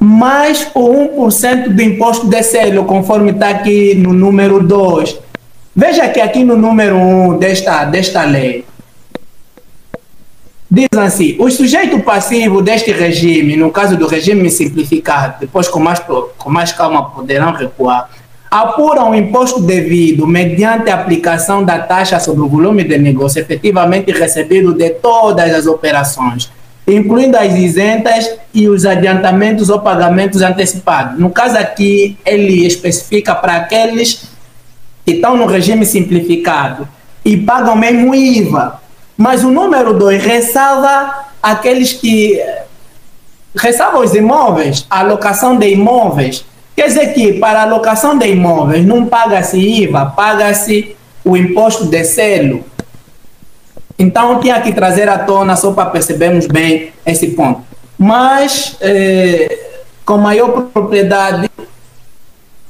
mais o 1% do imposto de selo, conforme está aqui no número 2. Veja que aqui no número 1 desta lei, diz assim: o sujeito passivo deste regime, no caso do regime simplificado, depois com mais calma poderão recuar, apuram o imposto devido mediante a aplicação da taxa sobre o volume de negócio efetivamente recebido de todas as operações, incluindo as isentas e os adiantamentos ou pagamentos antecipados. No caso aqui, ele especifica para aqueles que estão no regime simplificado e pagam mesmo IVA. Mas o número 2 ressalva aqueles que ressalva os imóveis, a alocação de imóveis. Quer dizer que para a alocação de imóveis não paga-se IVA, paga-se o imposto de selo. Então, tinha que trazer à tona só para percebermos bem esse ponto. Mas, com maior propriedade,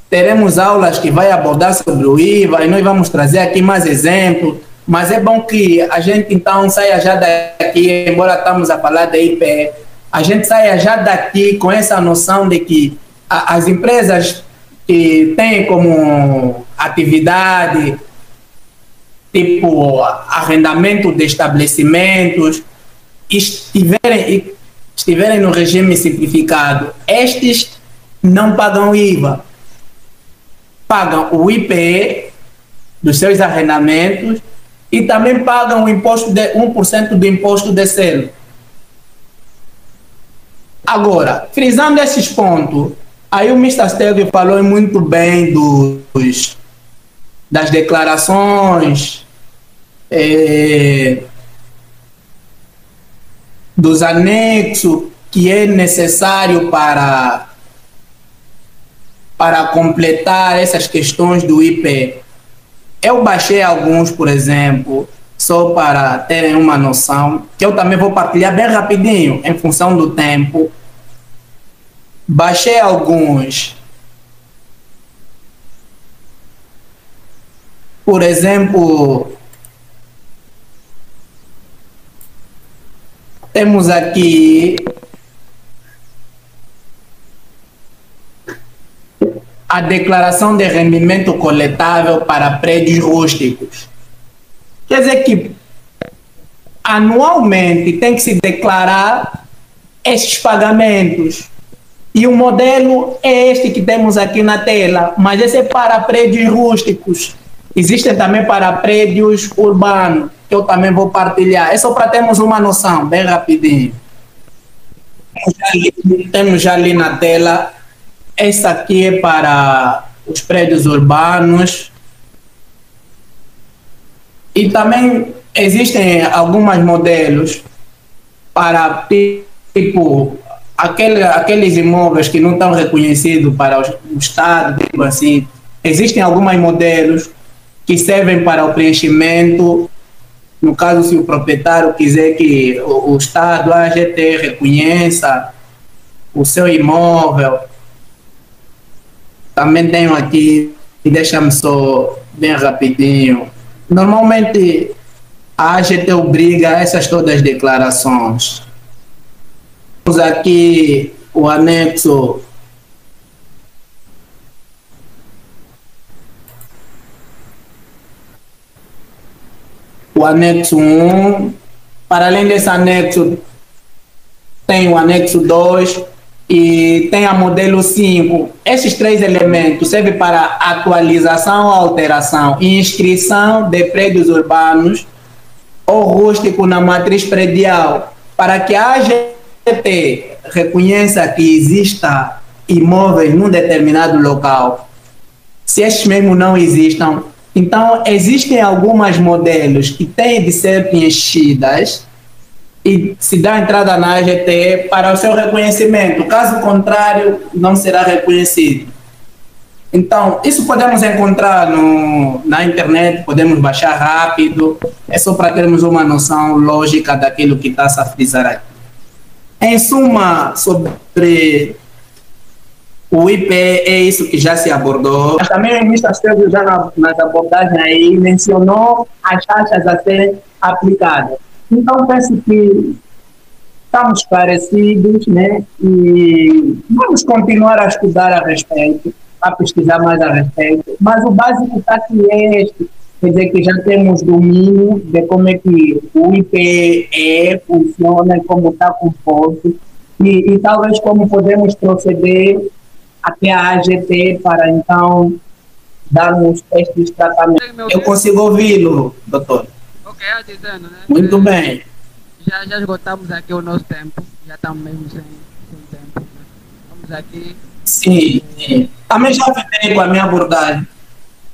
teremos aulas que vai abordar sobre o IVA e nós vamos trazer aqui mais exemplos. Mas é bom que a gente, então, saia já daqui, embora estamos a falar da IPE, a gente saia já daqui com essa noção de que as empresas que têm como atividade tipo arrendamento de estabelecimentos, estiverem no regime simplificado, estes não pagam IVA, pagam o IPE dos seus arrendamentos e também pagam o imposto de 1% do imposto de selo. Agora, frisando esses pontos, aí o Mr. Stelvio falou muito bem das declarações, dos anexos que é necessário para completar essas questões do IPE. Eu baixei alguns, por exemplo, só para terem uma noção, que eu também vou partilhar bem rapidinho, em função do tempo. Baixei alguns. Por exemplo, temos aqui a declaração de rendimento coletável para prédios rústicos. Quer dizer que anualmente tem que se declarar esses pagamentos. E o modelo é este que temos aqui na tela, mas esse é para prédios rústicos. Existem também para prédios urbanos, que eu também vou partilhar. É só para termos uma noção, bem rapidinho. Temos já ali na tela. Essa aqui é para os prédios urbanos. E também existem alguns modelos para, tipo, aqueles imóveis que não estão reconhecidos para o Estado, tipo assim, existem alguns modelos que servem para o preenchimento. No caso, se o proprietário quiser que o Estado, a AGT, reconheça o seu imóvel, também tenho aqui, e deixa-me só bem rapidinho. Normalmente, a AGT obriga essas todas as declarações. Temos aqui o anexo anexo 1, para além desse anexo, tem o anexo 2 e tem a modelo 5. Esses três elementos servem para atualização, alteração e inscrição de prédios urbanos ou rústico na matriz predial, para que a AGT reconheça que exista imóveis num determinado local. Se estes mesmo não existam, então existem alguns modelos que têm de ser preenchidas e se dá entrada na AGT para o seu reconhecimento. Caso contrário, não será reconhecido. Então, isso podemos encontrar na internet, podemos baixar rápido, é só para termos uma noção lógica daquilo que está-se a frisar aqui. Em suma, sobre o IP, é isso que já se abordou. Mas também o ministro Esteves, já nas abordagens aí, mencionou as taxas a serem aplicadas. Então, penso que estamos esclarecidos, né? E vamos continuar a estudar a respeito, a pesquisar mais a respeito. Mas o básico está aqui é este, quer dizer que já temos domínio de como é que o IPE funciona e como está composto e talvez como podemos proceder até a AGT para então darmos estes tratamentos. Eu consigo ouvi-lo, doutor. Ok, dizendo, né? Muito bem. Já esgotamos aqui o nosso tempo, já estamos mesmo sem tempo. Né? Vamos aqui. Sim, sim. Também já fiquei com a minha abordagem.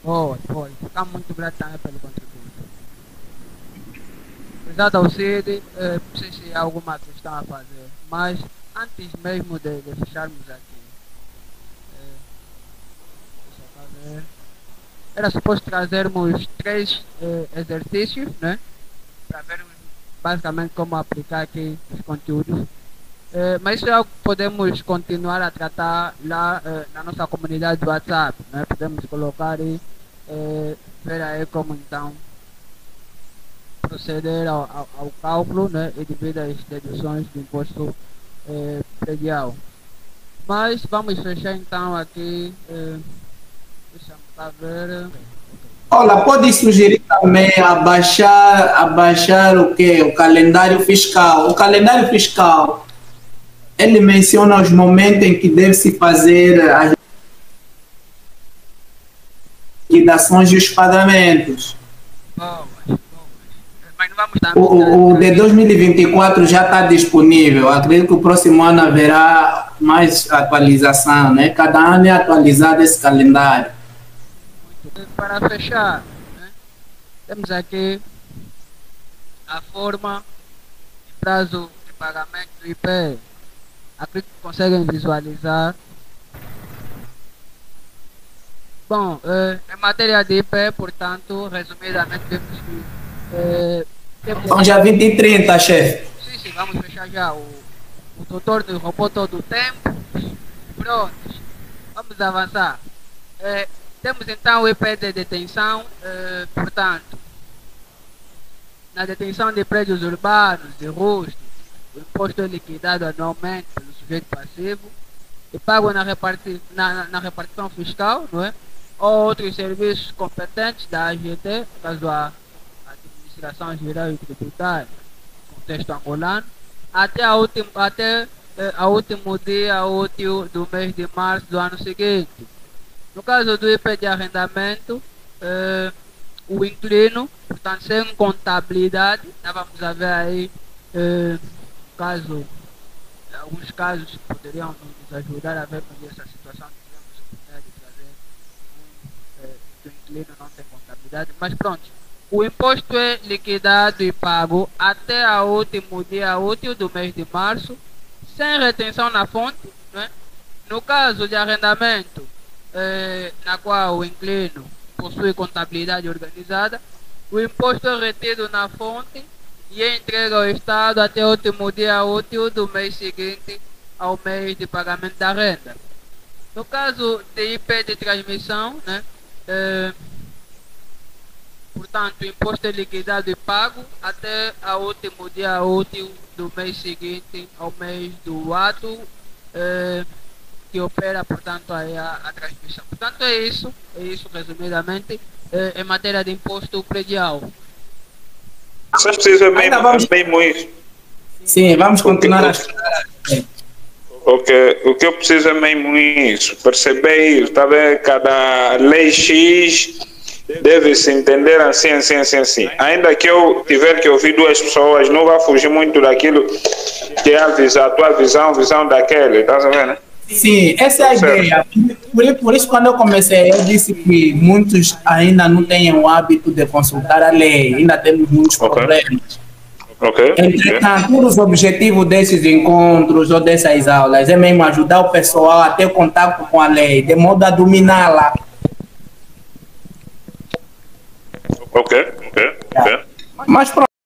Foi. Ficamos muito gratos também pelo contributo. Obrigado ao Cid, não sei se há alguma questão a fazer, mas antes mesmo de fecharmos aqui, era suposto trazermos 3 exercícios, né? Para vermos basicamente como aplicar aqui os conteúdos. Mas isso é algo que podemos continuar a tratar lá na nossa comunidade do WhatsApp, né? Podemos colocar e ver aí como então proceder ao cálculo, né? E devido às deduções do imposto predial. Mas vamos fechar então aqui. Deixa-me cá ver. Olha, pode sugerir também abaixar o quê? O calendário fiscal. O calendário fiscal, ele menciona os momentos em que deve-se fazer as liquidações e os pagamentos. Mas não vamos dar o de 2024 já está disponível. Acredito que o próximo ano haverá mais atualização, né? Cada ano é atualizado esse calendário. Para fechar, né? Temos aqui a forma de prazo de pagamento do IP. Acredito que conseguem visualizar. Bom, em matéria de IP, portanto, resumidamente, temos que São já 20 e 30, chefe. Sim, vamos fechar já. O doutor derrubou todo o tempo. Pronto, vamos avançar. Temos então o IP de detenção, portanto, na detenção de prédios urbanos, de rústicos, o imposto é liquidado anualmente pelo sujeito passivo e pago na repartição fiscal, não é? Ou outros serviços competentes da AGT, caso a Administração Geral e Tributária, contexto angolano, até o último dia útil do mês de março do ano seguinte. No caso do IP de arrendamento, o inquilino, portanto, sem contabilidade, vamos a ver aí alguns casos que poderiam nos ajudar a ver como essa situação que tivemos a oportunidade de trazer que o inquilino não tem contabilidade, mas pronto, o imposto é liquidado e pago até o último dia útil do mês de março, sem retenção na fonte, né? No caso de arrendamento, na qual o inquilino possui contabilidade organizada, o imposto é retido na fonte e é entregue ao Estado até o último dia útil do mês seguinte ao mês de pagamento da renda. No caso de IP de transmissão, né, portanto, o imposto é liquidado e pago até o último dia útil do mês seguinte ao mês do ato que opera, portanto, a transmissão. Portanto, é isso resumidamente, em matéria de imposto predial. Vocês precisam mesmo isso. Sim, vamos continuar o que eu preciso é mesmo isso, perceber isso, tá vendo? Cada lei X deve se entender assim. Ainda que eu tiver que ouvir duas pessoas, não vai fugir muito daquilo que é a tua visão daquele, tá sabendo? Sim, essa é a ideia. Por isso, quando eu comecei, eu disse que muitos ainda não têm o hábito de consultar a lei, ainda temos muitos problemas. Entretanto, um dos objetivos desses encontros ou dessas aulas é mesmo ajudar o pessoal a ter contato com a lei, de modo a dominá-la. Ok. Mas pronto.